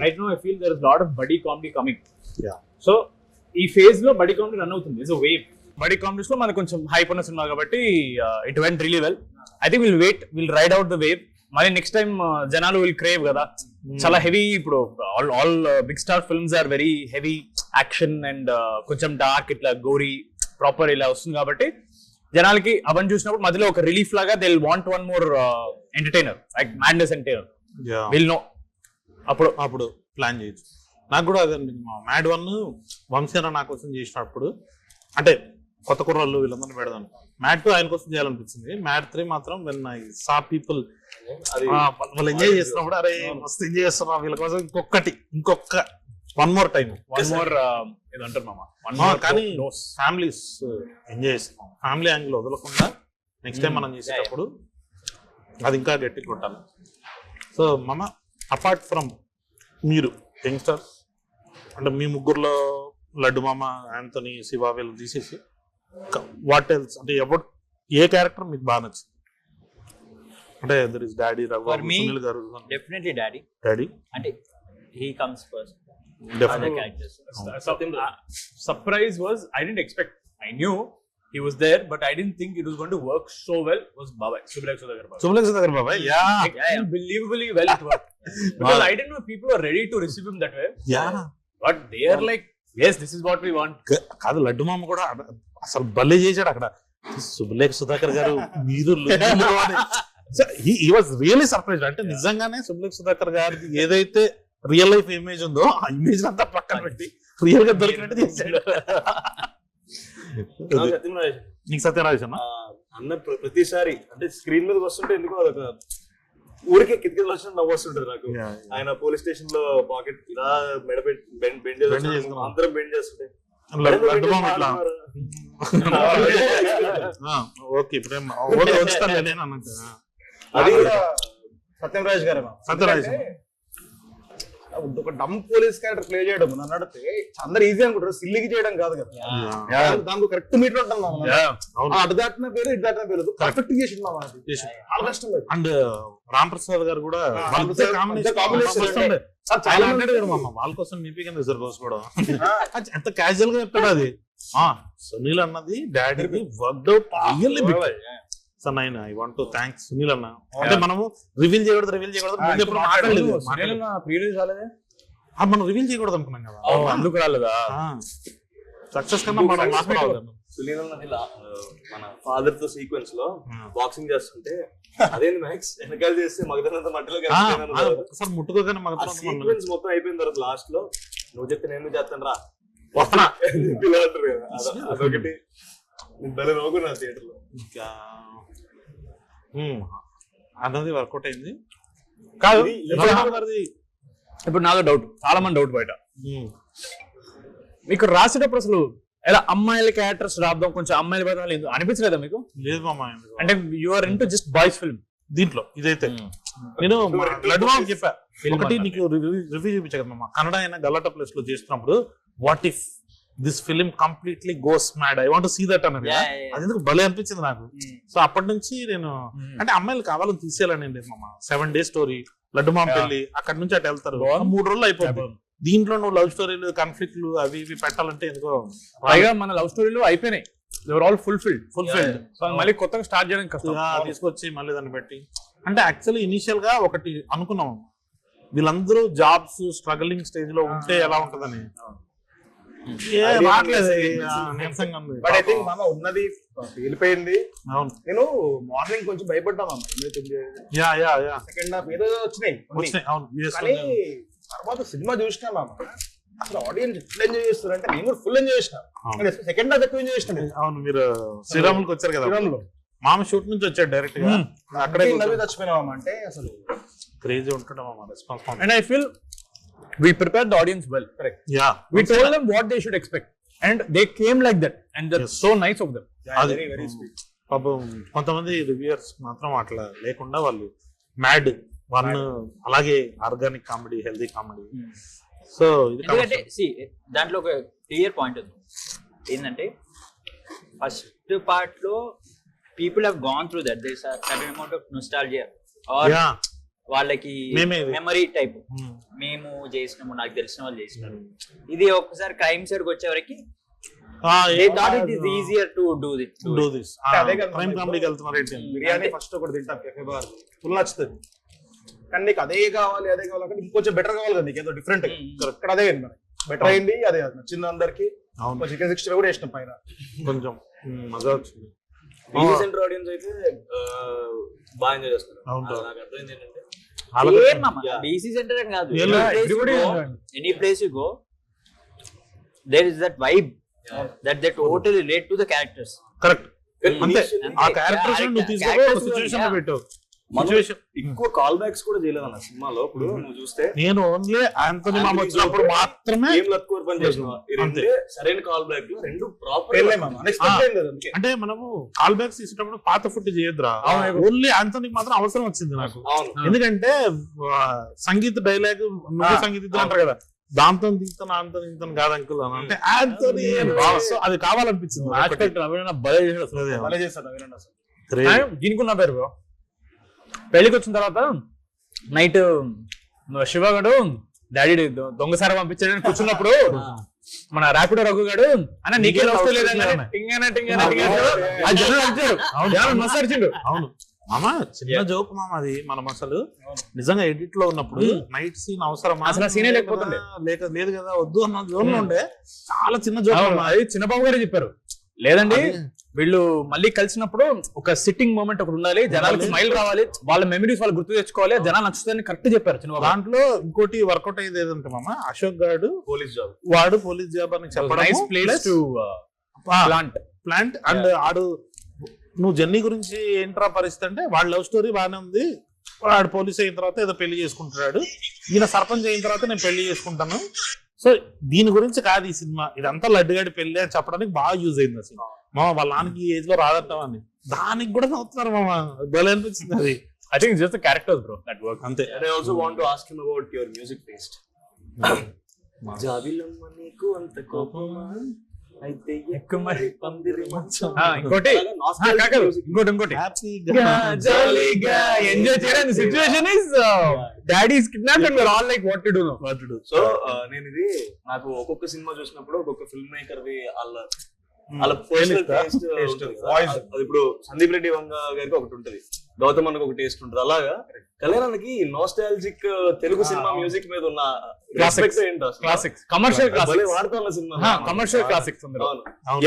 right now I feel there is lot of buddy comedy coming. So ఈ ఫేజ్ లో బడీ కామెడీ రన్ అవుతుంది. It's a wave. Buddy comedies లో మనకు కొంచెం హైప్ ఉన్న సినిమా కాబట్టి it went really well. I think will ride out the wave. మరి నెక్స్ట్ టైం జనాలు విల్ క్రేవ్ కదా చాలా హెవీ. ఇప్పుడు all big star films are very heavy action and కొంచెం డార్క్ ఇట్లా గోరీ ప్రాపర్ ఇలా వస్తుంది కాబట్టి జనాలకి అవన్నీ చూసినప్పుడు మధ్యలో ఒక రిలీఫ్ లాగా they will want one more entertainer like madness entertainer will know. అప్పుడు ప్లాన్ చేయొచ్చు. నాకు కూడా అదండి మ్యాడ్ 1 వంశీరా నా కోసం చేసినప్పుడు అంటే కొత్త కుర్రాళ్ళు వీళ్ళందరినీ పెడదాం. మ్యాడ్ 2 ఆయన కోసం చేయాలనిపించింది. మ్యాడ్ 3 మాత్రం వెన్ ఐ సా పీపుల్ వాళ్ళు ఎంజాయ్ చేస్తున్నప్పుడు అరే మస్తు ఎంజాయ్ చేస్తున్నా వీళ్ళ కోసం ఇంకొక వన్ మోర్ టైం ఏదంటారు మామ. కానీ ఫ్యామిలీస్ ఎంజాయ్ చేస్తాం. ఫ్యామిలీ యాంగిల్ వదలకుండా నెక్స్ట్ టైం మనం చేసేటప్పుడు అది ఇంకా గట్టి కొట్టాలి. సో మామ అపార్ట్ ఫ్రమ్ మీరు యంగ్స్టర్స్ అంటే మీ ముగ్గురులో లడ్డు మామ యాంథనీ శివ వీళ్ళు తీసేసి వాట్ ఎల్స్ అంటే ఏ క్యారెక్టర్ మీకు బాగా నచ్చింది? అంటే there is daddy Raghu Sunil garu definitely daddy అంటే he comes first. Surprise was I didn't expect. I knew he was there, but I didn't think it was going to work so well. Was Babai Subhlekh Sudhakar Babai. Yeah, unbelievably well it worked. Because I didn't know people were ready to receive him that way. Yeah, but they are like, yes, this is what we want. కాదు లడ్డు మామ కూడా అసలు భలే చేశాడు అక్కడ. సుబ్లేఖ్ సుధాకర్ గారు మీరు he was really surprised. అంటే నిజంగానే సుబ్లేఖ్ సుధాకర్ గారికి ఏదైతే రియల్ లైఫ్ ఇమేజ్ ఉందో ఆ ఇమేజ్ అంతా పక్కన పెట్టి రియల్ గా దొరికినట్టు చేశాడు. నీకు సత్యరాజ్ అన్న ప్రతిసారి అంటే స్క్రీన్ మీద వస్తుంటే ఎందుకో అదొక ఊరికే కిటికీలు వచ్చినట్టు నవ్వు వస్తుంటది నాకు. ఆయన పోలీస్ స్టేషన్ లో పాకెట్ ఇలా మెడ బెండ్ చేసుకుంటాం అందరం బెండ్ చేస్తుంటే అది సత్యరాజ్ గారు ఒక డమ్ పోలీస్ క్యారెక్టర్ ప్లే చేయడం నన్ను అడిగితే అందరు ఈజీ అనుకుంటారు. సిల్లికి చేయడం కాదు కదా, దానికి కరెక్ట్ మీటర్ ఉంటాం. అటు దాటిన పేరు ఇటు దాటిన పేరు పర్ఫెక్ట్ చేసింది చాలా కష్టం. అండ్ రామ్ ప్రసాద్ గారు కూడా వాళ్ళ కోసం నిపికన్ రిజర్వ్ కూడా ఎంత క్యాజువల్ గా చెప్తాడు. అది సునీల్ అన్నది డాడీకి worked out really big. So I want to thanks Sunil అన్న. అంటే మనము రివీల్ చేయకూడదు మనం రివీల్ చేయకూడదు అనుకున్నాం కదా, అందుకు రాలేదా సక్సెస్ కన్నా మనం సునీల్ అన్న మన ఫాదర్ తో సీక్వెన్స్ లో బాక్సింగ్ చేస్తుంటే అదేంటి మ్యాక్స్ వెనకాల చేస్తే మగదనంత మట్టిలో ఒకసారి ముట్టుకోగానే సీక్వెన్స్ మొత్తం అయిపోయిన తర్వాత లాస్ట్ లో నువ్వు చెప్తే నేను చేస్తాను రా అదొకటి భలే నవ్వుకున్నా థియేటర్ లో. అన్నది వర్కౌట్ అయింది కాదు. ఇప్పుడు నాదో డౌట్, చాలా మంది డౌట్ బయట మీకు రాసేటప్పుడు అసలు ఎలా అమ్మాయిల క్యారెక్టర్స్ రాద్దాం కొంచెం అమ్మాయిల బయట అనిపించలేదా మీకు? లేదు మామ, అంటే you are into just boys film దీంట్లో. ఇదైతే నేను లడ్డు మామ చెప్పా ఒకటి నీకు రివ్యూ చూపించా కదా మామ, కన్నడ అయినా గలాటా ప్లేస్ లో చేస్తున్నప్పుడు what if this film completely goes mad, I want to see that అన్నది. అది ఎందుకు భలే అనిపించింది నాకు. సో అప్పటి నుంచి నేను అంటే అమ్మాయిలు కావాలని తీసేయాలని మామ. 7 days స్టోరీ లడ్డు మామ పెళ్లి, అక్కడ నుంచి అటు వెళ్తారు 3 రోజులు అయిపోతుంది. దీంట్లో నువ్వు లవ్ స్టోరీలు కాన్ఫ్లిక్ట్లు అవి ఇవి పెట్టాలంటే ఎందుకో పైగా మన లవ్ స్టోరీలు అయిపోయినాయి. They were all fulfilled. So మళ్ళీ కొత్తగా స్టార్ట్ చేయడానికి కష్టం. తీసుకొచ్చి మళ్ళీ దాన్ని పెట్టి అంటే యాక్చువల్లీ ఇనిషియల్ గా ఒకటి అనుకున్నాం, వీళ్ళందరూ జాబ్స్ స్ట్రగలింగ్ స్టేజ్ లో ఉంటే ఎలా ఉంటదని. బట్ ఐ థింక్ మామ ఉన్నది వెళ్ళిపోయింది. అవును, నేను మార్నింగ్ కొంచెం భయపడ్డా మామ, సెకండ్ హాఫ్ ఏదో వచ్చినాయి కానీ తర్వాత సినిమా చూసినా మామ అసలు ఆడియన్స్ ఎట్లా ఎంజాయ్ చేస్తారు అంటే నేను కూడా ఫుల్ ఎంజాయ్ చేసిన. సెకండ్ హాఫ్ ఎక్కువ ఎంజాయ్ చేసిన. అవును, మీరు శ్రీరాములకి వచ్చారు కదా, శ్రీరాములు మామ షూట్ నుంచి వచ్చాడు డైరెక్ట్ గా, అక్కడే నవ్వి చచ్చిపోయినామా అంటే అసలు క్రేజీ ఉంటాడు మామ response. And I feel we prepared the audience well. correct. Yeah, We told them what they should expect and they came like that and that's so nice of them. very very sweet. పాపం కొంతమంది reviewers మాత్రం అట్లా లేకుండా వాళ్ళు mad one అలాగే organic comedy, healthy comedy. So ఎందుకంటే దాంట్లో ఒక క్లియర్ పాయింట్ ఉంది ఏంటంటే ఫస్ట్ పార్ట్ లో people have gone through that there certain amount of nostalgia or వాళ్ళకి మెమరీ టైప్, మేము చేసినాము, నాకు తెలిసిన వాళ్ళు చేసినారు. ఇది ఒక్కసారి క్రైమ్ సైడ్ వచ్చే వరకు easier to do this. Crime కామెడీకి వెళ్తున్నారు ఏంటి, బిర్యానీ ఫస్ట్ ఒకటి తింటాం కెఫే బార్ ఫుల్ నచ్చుతుంది, కానీ నీకు అదే కావాలి అంటే ఇంకొంచెం బెటర్ కావాలి కదా, నీకు ఏదో డిఫరెంట్. ఇక్కడ అదే బెటర్ అయింది, అదే నచ్చింది అందరికి. చికెన్ 60 కూడా వేసినాం పైన, కొంచెం మజా వచ్చింది. సెంటర్ ఆడియన్స్ అయితే బాగా ఎంజాయ్ చేస్తారు. నాకు అర్థమైంది ఏంటంటే DC center and కాదు, any place you go there is that vibe that they totally relate to the characters. Correct. అంతే, ఆ క్యారెక్టర్స్ నువ్వు తీసుకొని ఒక సిచువేషన్ లో పెట్టు. ఎక్కువ కాల్ బ్యాక్స్ కూడా చేయలేదు అన్న సినిమాలో. ఇప్పుడు నువ్వు చూస్తే నేను ఓన్లీ ఆంటోనీ మామ వచ్చినప్పుడు మాత్రమే పని చేసిన సరైన కాల్ బ్యాక్ లో రెండు ప్రాపర్. అంటే మనము కాల్ బ్యాక్స్ తీసుకున్నప్పుడు పాత ఫుడ్ చేయొద్దురా, ఓన్లీ ఆంటోనీకి మాత్రం అవసరం వచ్చింది నాకు. ఎందుకంటే సంగీత డైలాగ్ సంగీతం అంటారు కదా, దాంతో దిగుతాను ఆంటోనీ ఇంత కాదు అంకుల్ అంటే ఆంటోనీ అది కావాలనిపించింది. దీనికి ఉన్న పేరు పెళ్లికి వచ్చిన తర్వాత నైట్ శివగాడు డాడీ దొంగసారి పంపించాడని కూర్చున్నప్పుడు మన ర్యాపిడో రఘు గాడు అన్న నీకే మసార్చిండు. అవును మామ, చిన్న జోక్ మామ అది. మనం అసలు నిజంగా ఎడిట్ లో ఉన్నప్పుడు నైట్ సీన్ అవసరం అసలు సీనే లేకపోతుండే లేదు కదా, వద్దు అన్న జోన్ లో ఉండే. చాలా చిన్న జోక్ అది చిన్నబాబు గారే చెప్పారు, లేదండి వీళ్ళు మళ్ళీ కలిసినప్పుడు ఒక సిట్టింగ్ మూమెంట్ ఒకటి ఉండాలి, జనాలకు స్మైల్ రావాలి, వాళ్ళ మెమరీస్ వాళ్ళు గుర్తు తెచ్చుకోవాలి, జనాలు నచ్చుతాయని కరెక్ట్ చెప్పారు చిన్న. దాంట్లో ఇంకోటి వర్కౌట్ అయ్యేది ఏదంటే మామ, అశోక్ గారు పోలీస్ జాబ్, వాడు పోలీస్ జాబ్ అని ప్లాంట్ అండ్ ఆడు నువ్వు జర్నీ గురించి ఏంట్రా పరిస్థితి అంటే వాడు లవ్ స్టోరీ బాగానే ఉంది, వాడు పోలీస్ అయిన తర్వాత ఏదో పెళ్లి చేసుకుంటున్నాడు, ఈయన సర్పంచ్ అయిన తర్వాత నేను పెళ్లి చేసుకుంటాను. సో దీని గురించి కాదు ఈ సినిమా, ఇదంతా లడ్డుగాడి పెళ్లి అని చెప్పడానికి బాగా యూజ్ అయింది అసలు. మామ వాళ్ళ నాన్నకి ఈ ఏజ్ లో రాదట్టం అని దానికి కూడా నవ్వుతున్నారు మామ, భలే అనిపించింది అది. I think it's just the characters, bro, that work. అంతే. And I also want to ask him about your music taste. జాబిలమ్మ నీకు అంత కోపమా అయితే ఎక్కుమరి పందిరి మంచం. ఇంకోటి జాలీగా ఎంజాయ్ చేయడానికి situation is daddy is kidnapped and we are all like what to do. So నేను ఇది నాకు ఒక్కొక్క సినిమా చూసినప్పుడు ఒక్కొక్క ఫిల్మ్ మేకర్ వి వాళ్ళ పర్సనల్ టేస్ట్ వాయిస్. ఇప్పుడు సందీప్ రెడ్డి వంగ గారికి ఒకటి ఉంటది, గౌతమ్ అన్నకు ఒక టేస్ట్ ఉంటది. అలాగా కళ్యాణానికి నోస్టాలజిక్ తెలుగు సినిమా మ్యూజిక్ మీద ఉన్న క్లాసిక్స్, కమర్షియల్ క్లాసిక్స్ వాడుతున్న సినిమా, కమర్షియల్ క్లాసిక్స్ అందరూ.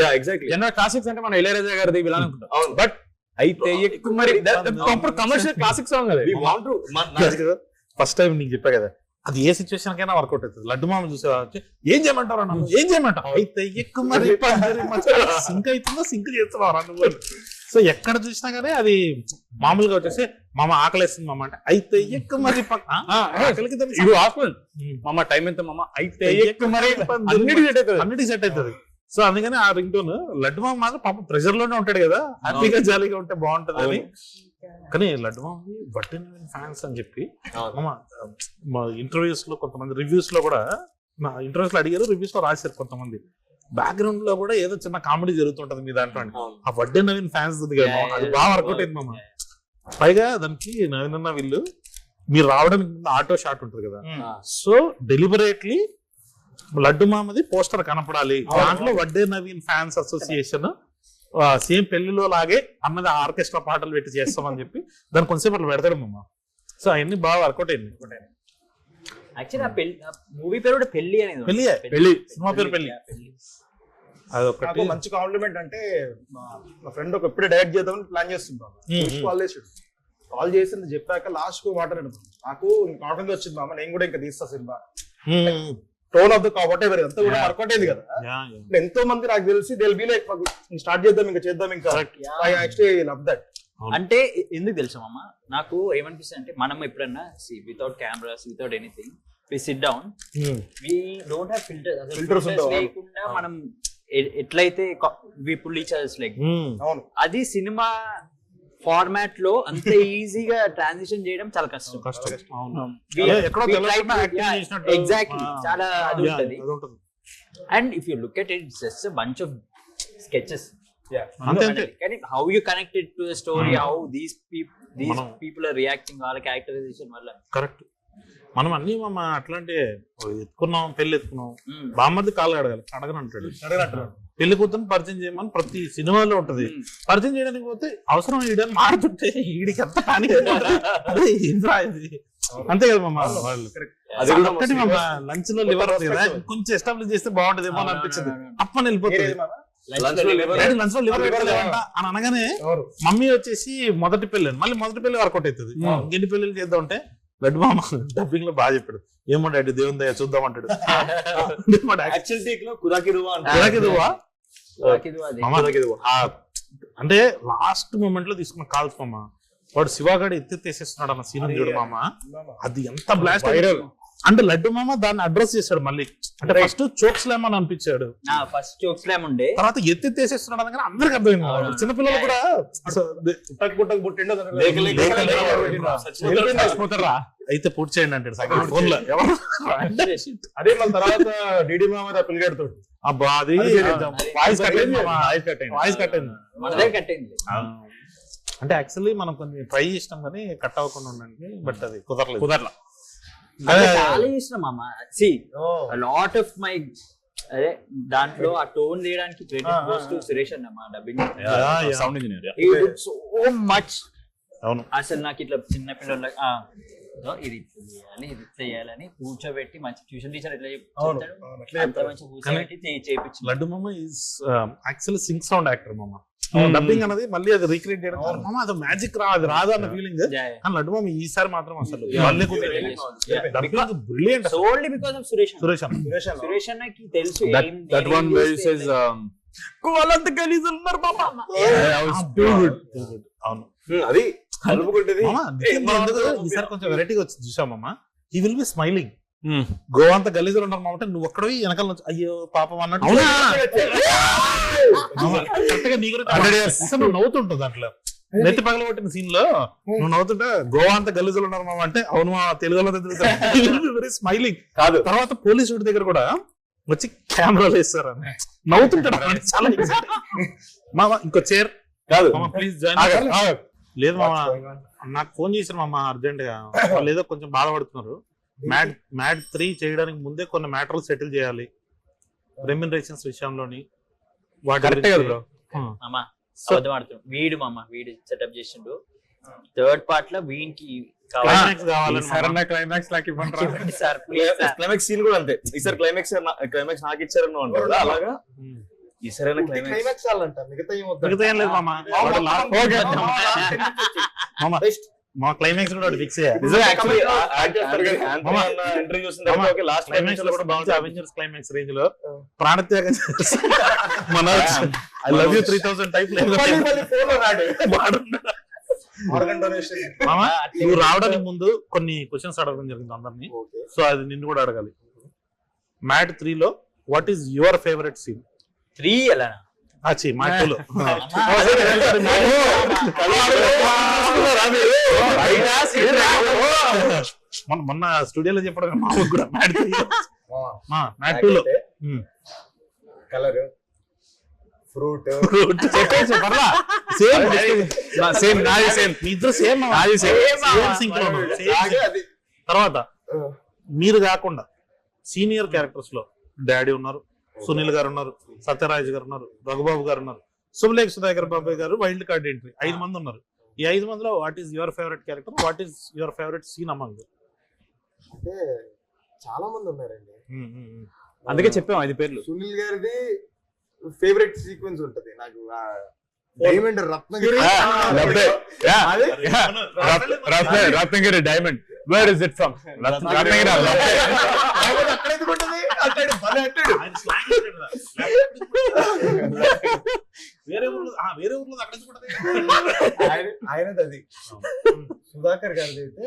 Yeah exactly. జనరల్ క్లాసిక్స్ అంటే మన ఇళయరాజా గారిది ఇలా అనుకుంటాం, బట్ అయితే ఎక్కువ మరి కమర్షియల్ క్లాసిక్ సాంగ్ అది. ఫస్ట్ టైం నీకు చెప్పా కదా, అది ఏ సిచ్యువేషన్ కైనా వర్కౌట్ అవుతుంది. లడ్డు మామ చూసేవా ఏం చేయమంటారు అన్న, ఏం చేయమంటావు అయితే ఎక్కువ మరి సింక్ అవుతుందో సింక్ చేస్తున్నావు నువ్వు. సో ఎక్కడ చూసినా కానీ అది మామూలుగా వచ్చేసి మామ ఆకలేస్తుంది మామ అంటే అయితే ఎక్కువ మరి మామ టైం ఎంత మామ అయితే ఎక్కువ మరి అన్నిటికీ సెట్ అవుతుంది. సో అందుకని ఆ రింగ్ టోన్ లడ్డు మామ మాత్రం పాప ప్రెషర్ లోనే ఉంటాడు కదా, హ్యాపీగా జాలీగా ఉంటే బాగుంటది అని. కానీ లడ్డు మామకి బట్టన్ ఫ్యాన్స్ అని చెప్పి మా ఇంటర్వ్యూస్ లో కొంతమంది రివ్యూస్ లో కూడా ఇంటర్వ్యూస్ లో అడిగారు, రివ్యూస్ లో రాశారు కొంతమంది. బ్యాక్గ్రౌండ్ లో కూడా ఏదో చిన్న కామెడీ జరుగుతుంటది మీ దాంట్లో. ఆ వడ్డే నవీన్ ఫ్యాన్స్ ఉంది కదా, అది బాగా వర్కౌట్ అయింది మామ. పైగా దానికి నవీన్ అన్న వీళ్ళు మీరు రావడానికి ముందు ఆటో షాట్ ఉంటుంది కదా, సో డెలిబరేట్లీ లడ్డు మామది పోస్టర్ కనపడాలి, దాంట్లో Vadde Naveen fans association same పెళ్లిలో లాగే అన్నది ఆర్కెస్ట్రా పాటలు పెట్టి చేస్తామని చెప్పి దాన్ని కొంచెంసేపు అట్లా పెడతాడు మామ. సో అవన్నీ బాగా వర్కౌట్ అయింది. యాక్చువల్లీ ఆ పెళ్లి మూవీ పేరు కూడా పెళ్లి అనేది పెళ్లి సినిమా పేరు పెళ్లి. అదొకటి నాకు మంచి కాంప్లిమెంట్ అంటే మా ఫ్రెండ్ ఒక ఎప్పుడే డైరెక్ట్ చేద్దామని ప్లాన్ చేస్తుంటాను. కాల్ చేసి చెప్పాక లాస్ట్ కు మాట్లాడాను. నాకు కాన్ఫిడెన్స్ వచ్చింది మామ, నేను కూడా ఇంకా తీస్తా సినిమా. టోన్ ఆఫ్ ద కాబట్టి అంతా కూడా వర్కౌట్ అయింది కదా. ఎంతో మంది నాకు తెలిసి they will be like start చేద్దాం ఇంకా ఐ యాక్చువల్లీ లవ్ దట్. అంటే ఎందుకు తెలుసా మామ, నాకు ఏమనిపిస్తుంది అంటే మనం ఎప్పుడన్నా without cameras without anything we sit down, we don't have filters లేకుండా మనం ఎట్లయితే we pull each others like, అది సినిమా ఫార్మాట్ లో అంత ఈజీగా ట్రాన్సిషన్ చేయడం చాలా కష్టం. ఎగ్జాక్ట్లీ, చాలా అది ఉంటుంది. And if you look at it just bunch of sketches. కానీ how you connected to the story, how these people are reacting, వాళ్ళ క్యారెక్టరైజేషన్ వల్ల కరెక్ట్. మనం అన్ని అట్లాంటి ఎత్తుకున్నాం, పెళ్లి ఎత్తుకున్నాం, బామ్మది కాళ్ళు అడగని అంటాడు. పెళ్లి కూతురు పరిచయం చేయమని ప్రతి సినిమాలో ఉంటది. పరిచయం చేయడానికి పోతే అవసరం ఈడని మాడుతుంటే ఈడికి ఎంత పానిక్ అంతే కదా మమ్మ. వాళ్ళు ఒక్కటి మమ్మ లంచ్ లో లివర్ కదా కొంచెం ఎస్టాబ్లిష్ చేస్తే బాగుంటదేమో అని అనిపించింది. అప్పని వెళ్ళిపోతుంది. లంచ్ లో లివర్ పెట్టలేదంట అని అనగానే మమ్మీ వచ్చేసి మొదటి పెళ్లి, మళ్ళీ మొదటి పెళ్లి వర్కౌట్ అవుతుంది. ఇంకెన్ని పెళ్లి చేద్దాం అంటే లడ్డు మామ డబ్బింగ్ లో బాగా చెప్పాడు. ఏమో డాడీ దేవుని దయ చూద్దాం అంటాడు. అంటే లాస్ట్ మూమెంట్ లో తీసుకున్న కాల్స్ మామ, వాడు శివగాడు ఎత్తేసేస్తున్నాడు అన్న సీన్ చూడు మామ, అది ఎంత బ్లాస్ట్. అంటే లడ్డు మామ దాన్ని అడ్రస్ చేశాడు మళ్ళీ. అంటే ఫస్ట్ చోక్ స్లామ్ అని అనిపించాడు, ఫస్ట్ చోక్ స్లామ్ ఉండే, తర్వాత ఎత్తేసేస్తున్నాడు అనగానే అందరికి అర్థమైంది. చిన్నపిల్లలు కూడా అయితే పూర్తి చేయండి అంటాడు ఫోన్ లో. అదే మన తర్వాత డిడి మామ పిల్లగాడుతో అబ్బా అది వాయిస్ కట్ అయింది. అంటే యాక్చువల్లీ మనం కొంచెం ట్రై చేసినాం కానీ కట్ అవ్వకుండా ఉండండి, బట్ అది కుదరలా. చాలా ఇష్టం మామ. సి లాట్ ఆఫ్ మై అదే దాంట్లో ఆ టోన్ తీయడానికి క్రెడిట్ గోస్ టు సురేష్ అన్న, మా dubbing sound engineer. He did so much. అవును, అసలు నాకు ఇట్లా చిన్న పిల్లలకి ఇది చేయాలి ఇది చేయాలని కూర్చోబెట్టి మంచి ట్యూషన్ టీచర్ ఎట్లా చెప్తాడు అంత మంచి కూర్చోబెట్టి చేయించు. లడ్డు మామ is actually Singh sound actor మామ. డబ్బింగ్ అనేది మళ్ళీ అది రీక్రియేట్ చేయడం మామ, అది మ్యాజిక్ రాదు అన్న ఫీలింగ్. కానీ లడ్డు మామ ఈసారి మాత్రం అసలు brilliant. Only because of Suresh అన్నకి తెలుసు that one where he says కోలంత గలీజులు ఉన్నారు మామ. అవును, అది కలుపుకుంటది. ఈసారి కొంచెం వెరైటీగా వచ్చింది చూసామమ్మ. He will be smiling. Goa అంతా గలీజులు ఉన్నారు మామ అంటే నువ్వు ఒక్కడవి వెనకాల నుంచి అయ్యో పాపం అన్నట్టు నువ్వు నవ్వుతుంటావు. దాంట్లో నెత్తి పగల కొట్టిన సీన్ లో నువ్వు నవ్వుతుంటే గోవా అంతా గలీజులు ఉన్నారు మామ అంటే అవును మా తెలుగులో వెరీ స్మైలింగ్ కాదు. తర్వాత పోలీసు దగ్గర కూడా వచ్చి కెమెరాలు వేస్తారు అని నవ్వుతుంటాడు. చాలా మామ ఇంకో చైర్ కాదు ప్లీజ్ జాయిన్. లేదు మామ, నాకు ఫోన్ చేశారు మామ అర్జెంట్ గా, వాళ్ళు ఏదో కొంచెం బాధపడుతున్నారు. మ్యాడ్ 3 చేయడానికి ముందే కొన్ని మ్యాటర్లు సెటిల్ చేయాలి రెమ్యునరేషన్స్ విషయంలోని. వీడు సెటప్ చేసిండు థర్డ్ పార్ట్ లో వీనికి క్లైమాక్స్ సీన్ కూడా అంతే. ఈసారి క్లైమాక్స్ నాకు ఇచ్చారని అంటారు అలాగా. ఈసారి క్లైమాక్స్ అంట మిగతా ఏం లేదు మామ. మా క్లైమాక్స్ కూడా ఫిక్స్ అవెంజర్స్ క్లైమాక్స్ రేంజ్ లో ప్రాణత్యాగం మన ఐ లవ్ యూ 3000 టైప్ నువ్వు రావడానికి ముందు కొన్ని క్వశ్చన్స్ అడగడం జరిగింది అందరినీ. సో అది నిన్ను కూడా అడగాలి. మ్యాడ్ 3 లో what is your favourite scene? 3 ఎలా మాటలు మొన్న స్టూడియోలో చెప్పడం మాకు కూడా మ్యాడ్ 2 లో కలర్ ఫ్రూట్ తర్వాత మీరు కాకుండా సీనియర్ క్యారెక్టర్స్ లో డాడీ ఉన్నారు, సునీల్ గారు ఉన్నారు, సత్యరాజ్ గారు ఉన్నారు, రఘుబాబు గారు ఉన్నారు. శుభలేఖ సుధాకర్ బాబాయ్ గారు వైల్డ్ కార్డ్ ఎంట్రీ 5 మంది ఉన్నారు. ఈ 5 మందిలో what is your favourite character, what is your favourite scene among? అంటే చాలా మంది ఉన్నారండి, అందుకే చెప్పాము 5 పేర్లు. సునీల్ గారిది ఫేవరెట్ సీక్వెన్స్ ఉంటది నాకు, diamond Ratnagiri. Ratnagiri diamond, where is it from? Ratnagiri వేరే ఊర్లో అక్కడ ఆయనది అది. సుధాకర్ గారిది అయితే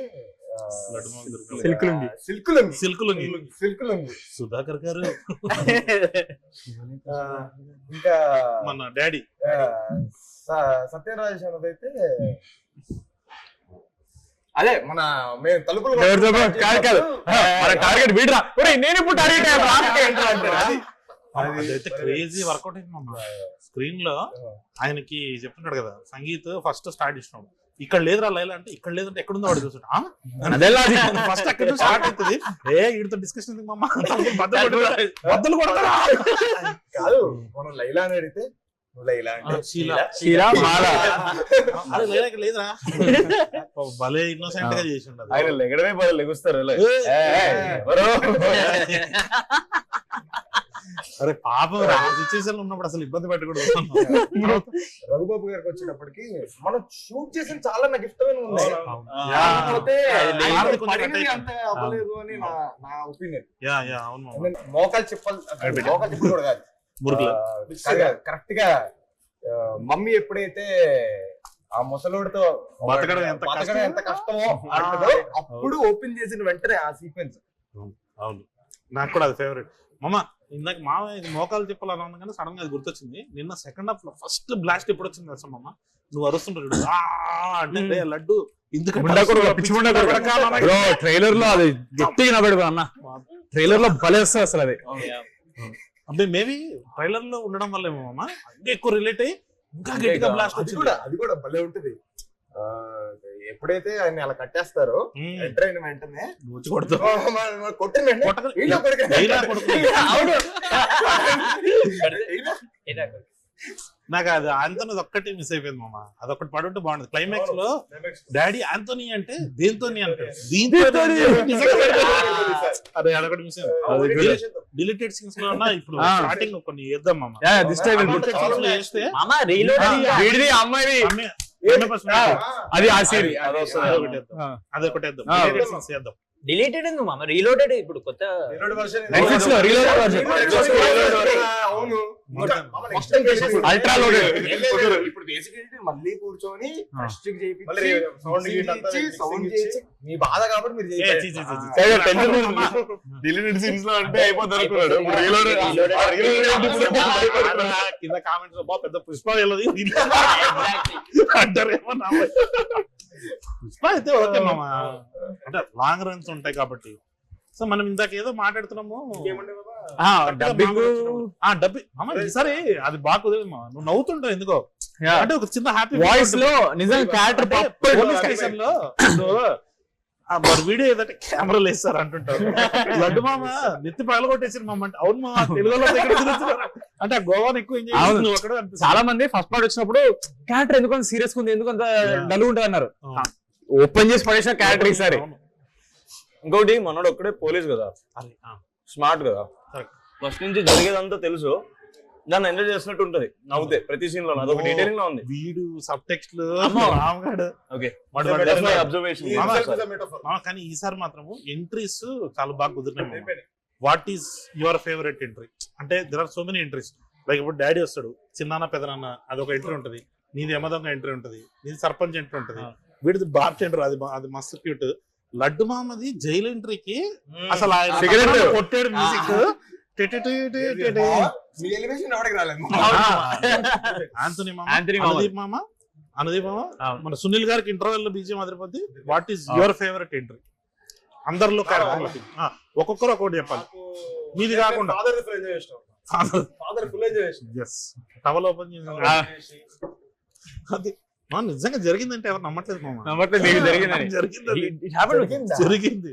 సిల్కులుంగి. సుధాకర్ గారు ఇంకా మన డాడీ సత్యరాజ్ అన్నదైతే అదే మన మేము తలుపులు టార్గెట్ వీడరా, నేను ఇప్పుడు టార్గెట్ అదైతే క్రేజీ వర్కౌట్ అయింది మమ్మ. స్క్రీన్ లో ఆయనకి చెప్తున్నాడు కదా, సంగీత్ ఫస్ట్ స్టార్ట్ ఇష్టం, ఇక్కడ లేదురా లైలా అంటే ఇక్కడ లేదంటే ఎక్కడుందో వాడు చూసాడు. ఫస్ట్ అక్కడ స్టార్ట్ అవుతుంది, వీడితో డిస్కషన్ మమ్మ బద్దలు కొడతారా కాదు. మనం లైలా అని అడిగితే లైలా అంటే లేదురా, భలే ఇన్నోసెంట్ గా చేసి ఉండదు. ఆయన లెగడమే బదులు లెగుస్తారు. అరే పాపం సిచ్యువేషన్ ఉన్నప్పుడు అసలు ఇబ్బంది పెట్టకూడదు. రఘుబాబు గారికి వచ్చేటప్పటికి మనం షూట్ చేసిన చాలా నాకు ఇష్టమైన ఉన్నాయి, అంత అవ్వలేదు అని నా ఒపీనియన్. మోకాలు చెప్పలు కూడా కాదు, కరెక్ట్ గా మమ్మీ ఎప్పుడైతే ఆ ముసలోడితో బతకడం ఎంత కష్టమో అంటదో అప్పుడు ఓపెన్ చేసిన వెంటనే ఆ సీక్వెన్స్. అవును, నాకు కూడా అది ఫేవరెట్. మమ్మ ఇందాక మా మోకాలు చెప్పాలని కానీ సడన్ గా అది గుర్తొచ్చింది. నిన్న సెకండ్ హాఫ్ లో ఫస్ట్ బ్లాస్ట్ ఎప్పుడు వచ్చింది తెలుసా మమ్మ? నువ్వు అరుస్తుంటాడు అంటే లడ్డు ట్రైలర్ లో అది గట్టిగా నవ్వాడు అన్న, ట్రైలర్ లో భలేస్తుంది అసలు అది. అంటే మేబీ ట్రైలర్ లో ఉండడం వల్ల ఏమో అమ్మా ఇంకా ఎక్కువ రిలేట్ అయ్యి ఇంకా గట్టిగా బ్లాస్ట్ వచ్చింది. అది కూడా భలే ఉంటది. ఎప్పుడైతే ఆయన అలా కట్టేస్తారో ఎంటర్ అయిన వెంటనే నాకు అది ఆంటోనీ ఒక్కటి మిస్ అయిపోయింది మామ, అదొకటి పడుంటే బాగుండదు. క్లైమాక్స్ లో డాడీ ఆంటోనీ అంటే దేంతో అంటారు, దీంతో అదే అదొకటి మిస్ అయింది. డిలీటెడ్ సీన్స్ లో ఉన్న ఇప్పుడు స్టార్టింగ్ కొన్ని వేద్దాం మామ, వేస్తే అది ఆ సీన్ అదొకటి వేద్దాం. డిలీటెడ్ ఎందుకు మామ, రీలోడెడ్ ఇప్పుడు కొత్త అల్ట్రా లోడెడ్. ఇప్పుడు బేసికల్లీ మళ్ళీ కూర్చొని సౌండ్ చేసి మీ బాధ కాబట్టి మీరు డిలీటెడ్ సీన్స్ లో అంటే అయిపోతారు. కింద కామెంట్స్ లో పెద్ద పుష్ప వెళ్ళదు అంటారేమో. పుష్ప అయితే ఓకే మామ, అంటే లాంగ్ రన్స్ ఉంటాయి కాబట్టి. సో మనం ఇందాక ఏదో మాట్లాడుతున్నాము డబ్బింగ్ ఈసారి అది బాగా కుదిరింది మా, నువ్వు నవ్వుతుంటావు ఎందుకో, అంటే ఒక చిన్న హ్యాపీ వాయిస్ లో నిజంగా క్యారెక్టర్ స్టేషన్ లో మరి వీడియో ఏదంటే కెమెరాలు వేస్తారు అంటుంటారు. లడ్డు మామ నెత్తి పగలగొట్టేసారు మామ అంటే అవును మామ తెలుగులో అంటే ఆ గోవాని ఎక్కువ ఎంజాయ్. చాలా మంది ఫస్ట్ పార్ట్ వచ్చినప్పుడు క్యారెక్టర్ ఎందుకంత సీరియస్ ఉంది, ఎందుకంత డల్ ఉంటుంది అన్నారు. ఓపెన్ చేసి పడేసిన క్యారెక్టర్ ఈసారి. ఇంకోటి మనోడు ఒక్కడే పోలీస్ కదా, స్మార్ట్ కదా, ఫస్ట్ నుంచి జరిగేదంతా తెలుసు, దాన్ని ఎంజాయ్ చేసినట్టు ఉంటది నవ్వుతే ప్రతి సీన్ లో. అదొక డీటెయిలింగ్ లో ఉంది. వీడు సబ్ టెక్స్ట్ అబ్జర్వేషన్. కానీ ఈసారి మాత్రము ఎంట్రీస్ చాలా బాగా కుదిరినాయి. What is your favourite entry అంటే there are so many entries. Like ఇప్పుడు డాడీ వస్తాడు, చిన్నాన్న పెదనాన్న అదొక ఎంట్రీ ఉంటది, నీది యమదొంగ ఎంట్రీ ఉంటది, నీది సర్పంచ్ ఎంట్రీ ఉంటది, వీడిది బార్చ్ ఎంట్రీ అది మస్తు క్యూట్. లడ్డు మామది జైలు ఎంట్రీకి అసలు కొట్టాడు మ్యూజిక్ ఆంటోనీ మామ, అనుదీప్ మామ, మన సునీల్ గారికి ఇంటర్వెల్ లో బీజం అదిరిపోద్ది. What is your favourite entry అందరిలో క్యారెక్టర్లకి? ఒక్కొక్కరు ఒక్కొక్కటి చెప్పాలి, మీది కాకుండా. టవల్ ఓపెన్ అది నిజంగా జరిగిందంటే ఎవరు నమ్మట్లేదు మామ. జరిగింది. జరిగింది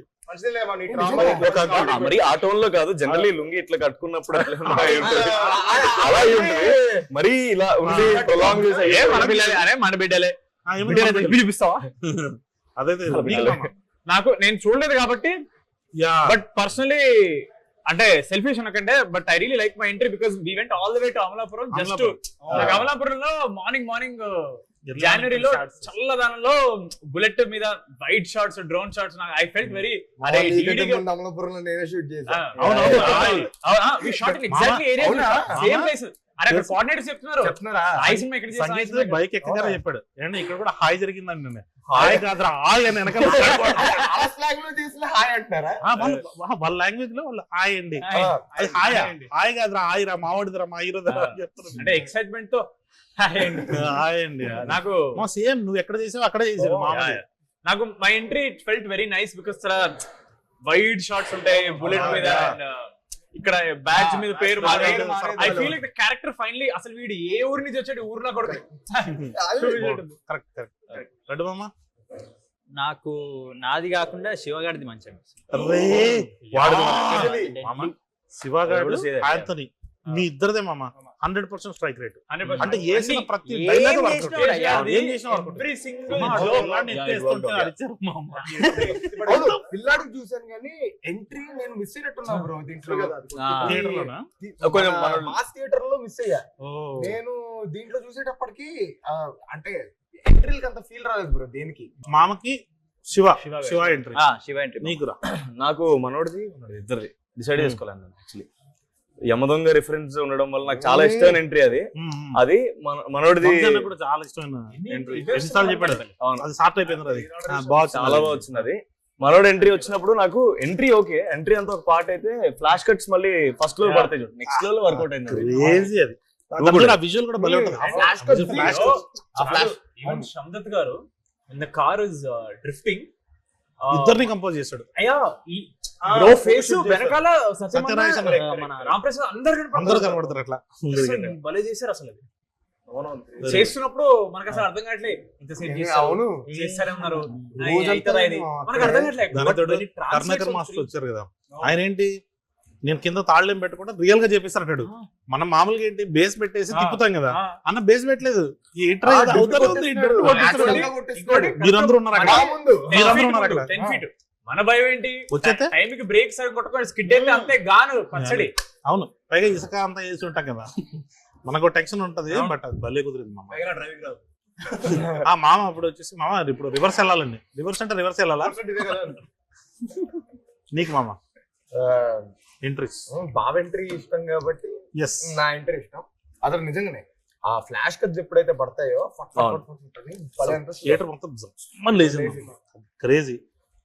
మరి ఆ టోన్ లో కాదు, జనరల్లీ లుంగి ఇట్లా కట్టుకున్నప్పుడు అలా ఉంటుంది. మరి ఇలా ఉండి ప్రొలాంగ్ మన బిడ్డలే పిలిపిస్తావా? అదే నాకు నేను చూడలేదు కాబట్టి, బట్ పర్సనలీ అంటే సెల్ఫిష్ అనకంటే, but I really like my entry because we went all the way to Amalapuram. Just అమలాపురంలో మార్నింగ్ జనవరిలో చల్లదనంలో బుల్లెట్ మీద white shots, drone shots, I felt very అమలాపురంలో నేనే షూట్ చేశాను. బైక్ ఎక్కగానే చెప్పాడు ఏంటంటే ఇక్కడ కూడా హాయ్ జరిగిందండి. నేను హాయ్ కాదురా హాయ్ అని వెనకాల వాళ్ళ లాంగ్వేజ్ లో వాళ్ళు హాయ్ అండి, అది హాయ్ హాయ్ కాదురా హాయ్ రా మావాడిదిరా మా హీరో చెప్తున్నారు. అంటే ఎక్సైట్మెంట్ తో హాయ్ అండి. నాకు సేమ్ నువ్వు ఎక్కడ చేసావు అక్కడే చేసావు. నాకు my entry it felt very nice because wide shots ఉంటాయి బుల్లెట్ మీద, ఇక్కడ బ్యాచ్ మీద పేరు. I feel like the character finally అసలు వీడు ఏ ఊరి నుంచి వచ్చాడు, ఊర్లో కొడుకు. నాకు నాది కాకుండా శివగాడిది మంచిగా శివగాడు ఆంథనీ మీ ఇద్దరిదే మామ 100% స్ట్రైక్ రేట్. అంటే వేసిన ప్రతి డైలాగ్ పిల్లాడికి చూసాను కానీ ఎంట్రీ నేను మిస్ అయినట్టున్నా బ్రో. దీంట్లో మాస్ థియేటర్ లో మిస్ అయ్యా నేను. దీంట్లో చూసేటప్పటికి అంటే ఎంట్రీలకి అంత ఫీల్ రాలేదు బ్రో. దేనికి మామకి శివ ఎంట్రీ, శివ ఎంట్రీ నీకురా. నాకు మనోడిది ఇద్దరిది డిసైడ్ చేసుకోలేను యాక్చువల్లీ. యమదొంగ రిఫరెన్స్ ఉండడం వల్ల నాకు చాలా ఇష్టమైన ఎంట్రీ అది. అది మనోడిది కూడా చాలా ఇష్టమైన ఎంట్రీ. చెప్పాడు అది సార్ట్ అయిపోయింది, అది చాలా బాగా వచ్చింది. అది మనోడు ఎంట్రీ వచ్చినప్పుడు నాకు ఎంట్రీ ఓకే, ఎంట్రీ అంతా ఒక పార్ట్ అయితే ఫ్లాష్ కట్స్ మళ్ళీ ఫస్ట్ లో పడతాయి, నెక్స్ట్ లో వర్కౌట్ అయింది. అది విజువల్ కూడా భలే ఉంటుంది. శందత్ గారు in the car is drifting ఇద్దరిని కంపోజ్ చేశాడు. అయ్యా ఫేస్ వెనకాల మన రాంప్రసాద్ అందరు కనబడతారు అట్లా భలే చేశారు. అసలు చేస్తున్నప్పుడు మనకు అసలు అర్థం కావట్లేదు, ఇంతసేపు చేస్తారన్నారు మనకు అర్థం కావట్లేదు. కర్ణాకర్ మాస్టర్ వచ్చారు కదా, ఆయన ఏంటి నేను కింద తాళ్ళేం పెట్టకుండా రియల్ గా చేపిస్తాడు. మనం మామూలుగా ఏంటి బేస్ పెట్టేసి తిప్పుతాం కదా, అన్న బేస్ పెట్టలేదు. మీరందరూ ఉన్నారు అక్కడ. మన భయం ఏంటి, వచ్చేస్తే టైంకి బ్రేక్ సరిగ్గా కొట్టుకోండి, స్కిడ్ అయితే అంతే గాను పచ్చడి. అవును, పైగా ఇసుక అంతా వేసి ఉంటాం కదా, మనకు టెన్షన్ ఉంటది. బట్ అది భలే కుదిరింది మామ. డ్రైవింగ్ రాదు. మామ అప్పుడు వచ్చేసి మామ ఇప్పుడు రివర్స్ వెళ్ళాలండి. రివర్స్ అంటే రివర్స్ వెళ్ళాలా నీకు మామ? ఎంట్రీస్ బావ ఎంట్రీ ఇష్టం కాబట్టి నా ఎంట్రీ ఇష్టం. అసలు నిజంగానే ఆ ఫ్లాష్ కట్స్ ఎప్పుడైతే పడతాయో థియేటర్ మొత్తం క్రేజీ.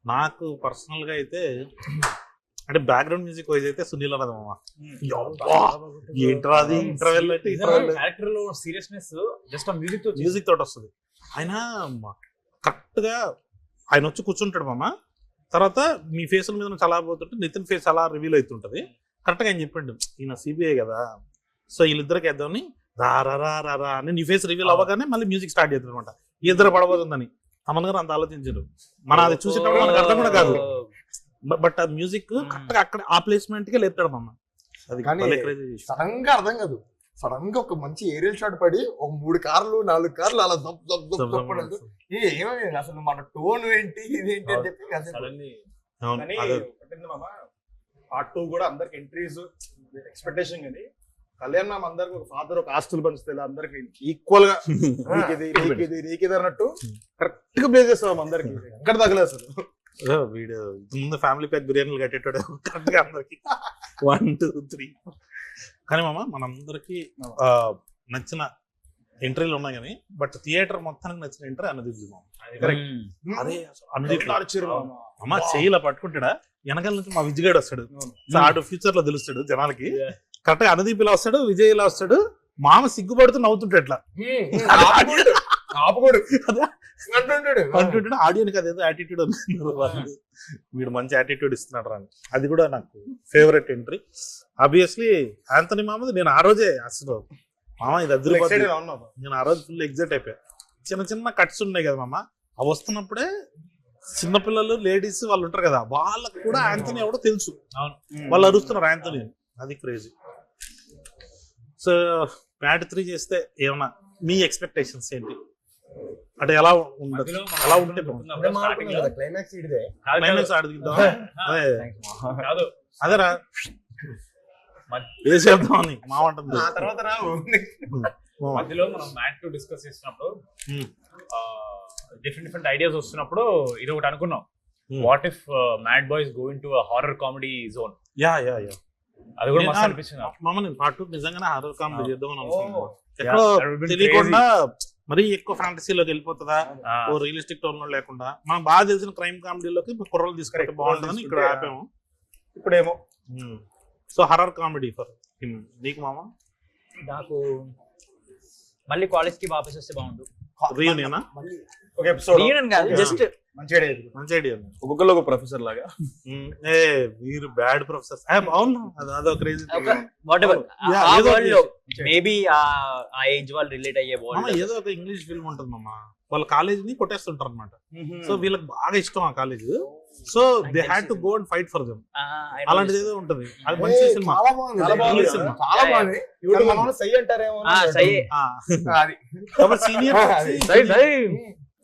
నాకు పర్సనల్ గా అయితే అంటే బ్యాక్గ్రౌండ్ మ్యూజిక్ వైజ్ అయితే సునీల్ అన్నది మామ. ఏంట్రా అది ఇంటర్వెల్ అంటే క్యారెక్టర్ లో సీరియస్నెస్ జస్ట్ మ్యూజిక్ తోటి వస్తుంది. ఆయన కరెక్ట్ గా ఆయన వచ్చి కూర్చుంటాడు మామ. తర్వాత మీ ఫేస్ మీద నుంచి అలా పోతుంటే నితిన్ ఫేస్ అలా రివీల్ అవుతుంటది. కరెక్ట్ గా ఆయన చెప్పండి ఈయన సిబిఐ కదా, సో వీళ్ళిద్దరికి వేద్దామని రా రా రా రా అని నీ ఫేస్ రివీల్ అవ్వగానే మళ్ళీ మ్యూజిక్ స్టార్ట్ చేస్తుంది అనమాట. ఇద్దరు పడబోతుందని అమన్ గారు అంత ఆలోచించారు. మన అది చూసేటప్పుడు మనకు అర్థం కూడా కాదు, బట్ ఆ మ్యూజిక్ కరెక్ట్ గా అక్కడ ఆ ప్లేస్మెంట్ కే లేపుతాడు మమ్మ. అది సడన్ గా అర్థం కాదు, సడన్ గా ఒక మంచి ఏరియల్ షాట్ పడి ఒక 3 కార్లు 4 కార్లు అలా ఏమైంది అసలు మన టోన్ ఏంటి ఇదేంటి అని చెప్పి పార్ట్ 2 కూడా అందరికి ఎంట్రీస్ ఎక్స్పెక్టేషన్. కానీ కళ్యాణ్ మ్యామ్ అందరికి ఒక ఫాదర్ ఒక ఆస్తులు పంచుతాయి, అందరికి ఈక్వల్ గా నీకిది అన్నట్టు కరెక్ట్ గా ప్లే చేస్తాం అందరికి. ఎక్కడ తగలేదు అసలు. వీడియో ముందు ఫ్యామిలీ ప్యాక్ బిర్యానీలు కట్టేటాడు కరెక్ట్ గా అందరికి 1 2 3. కానీ మామ మనందరికి నచ్చిన ఎంట్రీలు ఉన్నాయి కానీ బట్ థియేటర్ మొత్తానికి నచ్చిన ఎంట్రీ అనుదీప్ మామ. అదే అనుదీప్ అమ్మ చెయ్యిలా పట్టుకుంటాడా వెనకాల నుంచి మా విజయగాడు వస్తాడు. సో ఆడు ఫ్యూచర్ లో తెలుస్తాడు జనాలకి. కరెక్ట్ గా అనుదీప్ ఇలా వస్తాడు, విజయ్ ఇలా వస్తాడు. మామ సిగ్గుపడుతూ నవ్వుతుంటాడు ఎట్లా అంటుంటాడు. ఆడియోనికి అదేదో యాటిట్యూడ్ అనుకున్నారు, వీడు మంచి యాటిట్యూడ్ ఇస్తున్నాడు అని. అది కూడా నాకు ఫేవరెట్ ఎంట్రీ. ఆబ్వియస్లీ ఆంథనీ మామది. నేను ఆ రోజే అసలు మామ ఇది అద్దరిపోతుంది, నేను ఆ రోజు ఫుల్ ఎగ్జైట్ అయిపోయా. చిన్న చిన్న కట్స్ ఉన్నాయి కదా మామ, అవి వస్తున్నప్పుడే చిన్నపిల్లలు లేడీస్ వాళ్ళు ఉంటారు కదా, వాళ్ళకు కూడా యాంథనీ ఎవడో తెలుసు. అవును. వాళ్ళు అరుస్తున్నారు యాంథనీ, అది క్రేజీ. సో మ్యాడ్ 3 చేస్తే ఏమన్నా మీ ఎక్స్పెక్టేషన్స్ ఏంటి? అంటే ఎలా ఉండదు, ఎలా ఉంటే క్లైమాక్స్ ఇదే క్లైమాక్స్ ఆడుకుందాం. అదే కాదు అదేరా వేసేద్దామని మా ఉంటుంది. ఆ తర్వాత రావు. మధ్యలో మనం మ్యాట్ టు డిస్కస్ చేసినప్పుడు డిఫరెంట్ ఐడియాస్ వస్తున్నప్పుడు ఇది ఒకటి అనుకున్నాం, what if mad boys going to horror comedy zone. Yeah అది కూడా మస్తు అనిపించింది. మామూలు పార్ట్ 2 నిజంగానే హారర్ కామెడీ చేద్దామని అనుకున్నాను. ఎక్కడో తెలియకుండా మరీ ఎక్కువ ఫ్యాంటసీలోకి వెళ్ళిపోతుందా, ఓ రియలిస్టిక్ టోన్ లో లేకుండా మనం బాగా తెలిసిన క్రైమ్ కామెడీలోకి కుర్రలు తీసుకుంటే బాగుంటుందని ఇక్కడ ఆపాము. ఇప్పుడేమో so horror comedy for him. నీకు మామ? నాకు మళ్ళీ కాలేజ్ కి వాపస్ వస్తే బాగుండు. రీయూనియనా? ఒక ఎపిసోడ్ రీయూనియన్ కాదు, జస్ట్ మంచి ఐడియా. మంచి ఐడియా. ఒక్కొక్కరు ఒక ప్రొఫెసర్ లాగా. ఏ మీరు బ్యాడ్ ప్రొఫెసర్స్. అవును, అదో క్రేజీ. వాట్ ఎవర్ Yeah, ఆ ఏదో వరల్డ్ లో మేబీ ఆ ఏజ్ వాళ్ళు రిలేట్ అయ్యే వరల్డ్. ఏదో ఒక ఇంగ్లీష్ ఫిల్మ్ ఉంటుంది మామ, వాళ్ళ కాలేజ్ ని కొట్టేస్తుంటారు అనమాట. సో వీళ్ళకి బాగా ఇష్టం ఆ college, so they had to go and fight for them. అలాంటిది ఏదో ఉంటది. అది మంచి సినిమా, చాలా బాగుంది. చాలా బాగుంది సినిమా. చాలా బాగుంది. ఇప్పుడు మనం సై అంటారేమో. సై అది సీనియర్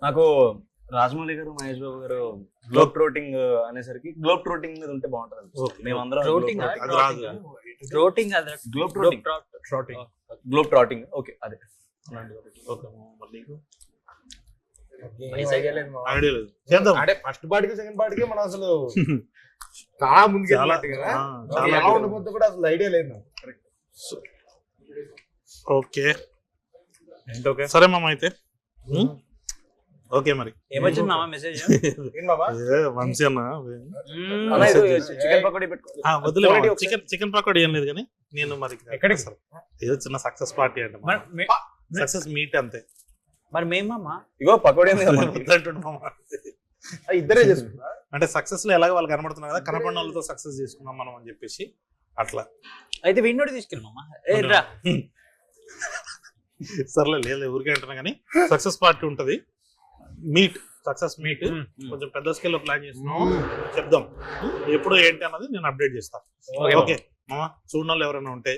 నాకు రాజమౌళి గారు, మహేష్ బాబు గారు గ్లోబ్ ట్రోటింగ్ అనేసరికి గ్లోబ్ ట్రోటింగ్ మీద ఉంటే బాగుంటుంది. మేమందరం Trotting అది రాదు. ట్రోటింగ్ అది గ్లోబ్ ట్రోటింగ్, గ్లోబ్ ట్రాటింగ్, ఓకే అదే. ఓకే మరి నీకు ఐడియా లేదు మామ. ఐడియా లేదు. చేద్దాం. అంటే ఫస్ట్ పార్టీకి సెకండ్ పార్టీకి మనం అసలు చాలా ముందుకు చాలా కదా. చాలా ఎలా ఉండబోతుందో కూడా అసలు ఐడియా లేదు నాకు. ఓకే ఓకే సరే మామ అయితే. ఓకే మరి ఏమొచ్చింది మామ మెసేజ్? ఏం బాబా? వంశీ అన్న అలా ఏదో చికెన్ పకోడీ పెట్టుకో. వదిలే చికెన్ పకోడీ ఏం లేదు కానీ నేను మరి ఎక్కడికి సార్ ఏదో చిన్న సక్సెస్ పార్టీ అంటే సక్సెస్ మీట్ అంతే. మరి మేమమ్మా ఇగో పకోడీ ఉంది కదా. వద్దంటుండు మామ. ఇద్దరే చేసుకుంటా. అంటే సక్సెస్ లో ఎలాగో వాళ్ళు కనబడుతున్నారు కదా, కనపడిన వాళ్ళతో సక్సెస్ చేసుకున్నాం మనం అని చెప్పేసి అట్లా. అయితే విన్నోడి తీసుకెళ్ళమమ్మా. రా సర్లే లేదు ఊరికే అంటున్నా కానీ సక్సెస్ పార్టీ ఉంటది, మీట్ సక్సెస్ మీట్ కొంచెం పెద్ద స్కేల్ లో ప్లాన్ చేస్తున్నాం, చెప్దాం ఎప్పుడు ఏంటి అన్నది నేను అప్డేట్ చేస్తాను. ఓకే మామ, చూడని వాళ్ళు ఎవరైనా ఉంటే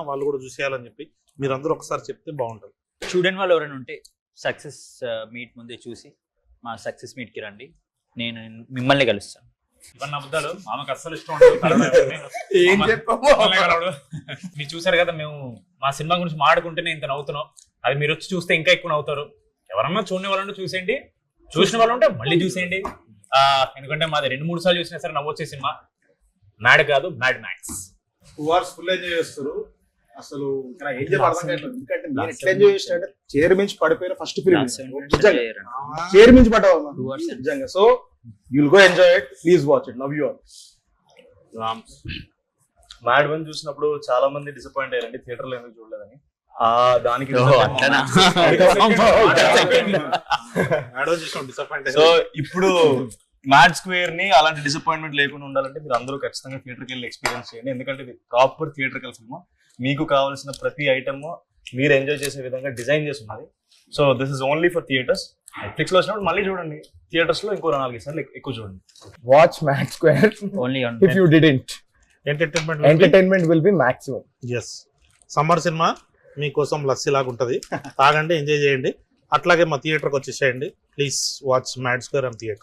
వాళ్ళు కూడా చూసేయాలని చెప్పి మీరందరూ ఒకసారి చెప్తే బాగుంటది. చూడని వాళ్ళు ఎవరైనా ఉంటే సక్సెస్ మీట్ ముందే చూసి మా సక్సెస్ మీట్ కి రండి, నేను మిమ్మల్ని కలుస్తాను. ఇవన్నీ అబద్ధాలు, మామకు అస్సలు ఇష్టం ఉండదు. ఏం చెప్పావు? మీరు చూసారు కదా, మేము మా సినిమా గురించి మాడుకుంటేనే ఇంత నవ్వుతున్నాం, అది మీరు వచ్చి చూస్తే ఇంకా ఎక్కువ నవ్వుతారు. ఎవరన్నా చూడని వాళ్ళంటే చూసేయండి, చూసిన వాళ్ళు ఉంటే మళ్ళీ చూసేయండి. ఎందుకంటే మాది 2-3 సార్లు చూసినా సరే నవ్వొచ్చే సినిమా. మ్యాడ్ కాదు, mad max. 2 hours full enjoy చేస్తారు. అసలు ఇక్కడ ఏం చెప్పాలి అర్థం కావట్లేదు. ఎందుకంటే నేను ఎట్లా ఎంజాయ్ చేసినట్టే చైర్ మించి పడిపోయిన ఫస్ట్ ఫిల్మ్. చైర్ మించి పడ్డావు నిజంగా. So you'll go enjoy it, please watch it, love you all. Mad 1 చూసినప్పుడు చాలా మంది డిసప్పాయింట్ అయ్యారండి, థియేటర్ లో ఎందుకు చూడలేదని. దానికి సో ఇప్పుడు మ్యాడ్ స్క్వేర్ ని అలాంటి డిసప్పాయింట్మెంట్ లేకుండా ఉండాలంటే మీరు అందరూ ఖచ్చితంగా థియేటర్కి వెళ్ళి ఎక్స్పీరియన్స్ చేయండి. ఎందుకంటే ఇది ప్రాపర్ థియేటర్కి సినిమా, మీకు కావాల్సిన ప్రతి ఐటమ్ మీరు ఎంజాయ్ చేసే విధంగా డిజైన్ చేసి ఉన్నది. So this is only for theatres. Netflix లో వచ్చినప్పుడు మళ్ళీ చూడండి, థియేటర్స్ లో ఇంకో 4 సార్లు ఎక్కువ చూడండి. Watch mad square only if you didn't. Entertainment will be maximum. Yes, summer cinema మీకోసం లస్సీ లాగా ఉంటది, తాగండి, ఎంజాయ్ చేయండి. అట్లాగే మా థియేటర్కి వచ్చేసేయండి. Please watch mad square and theatre.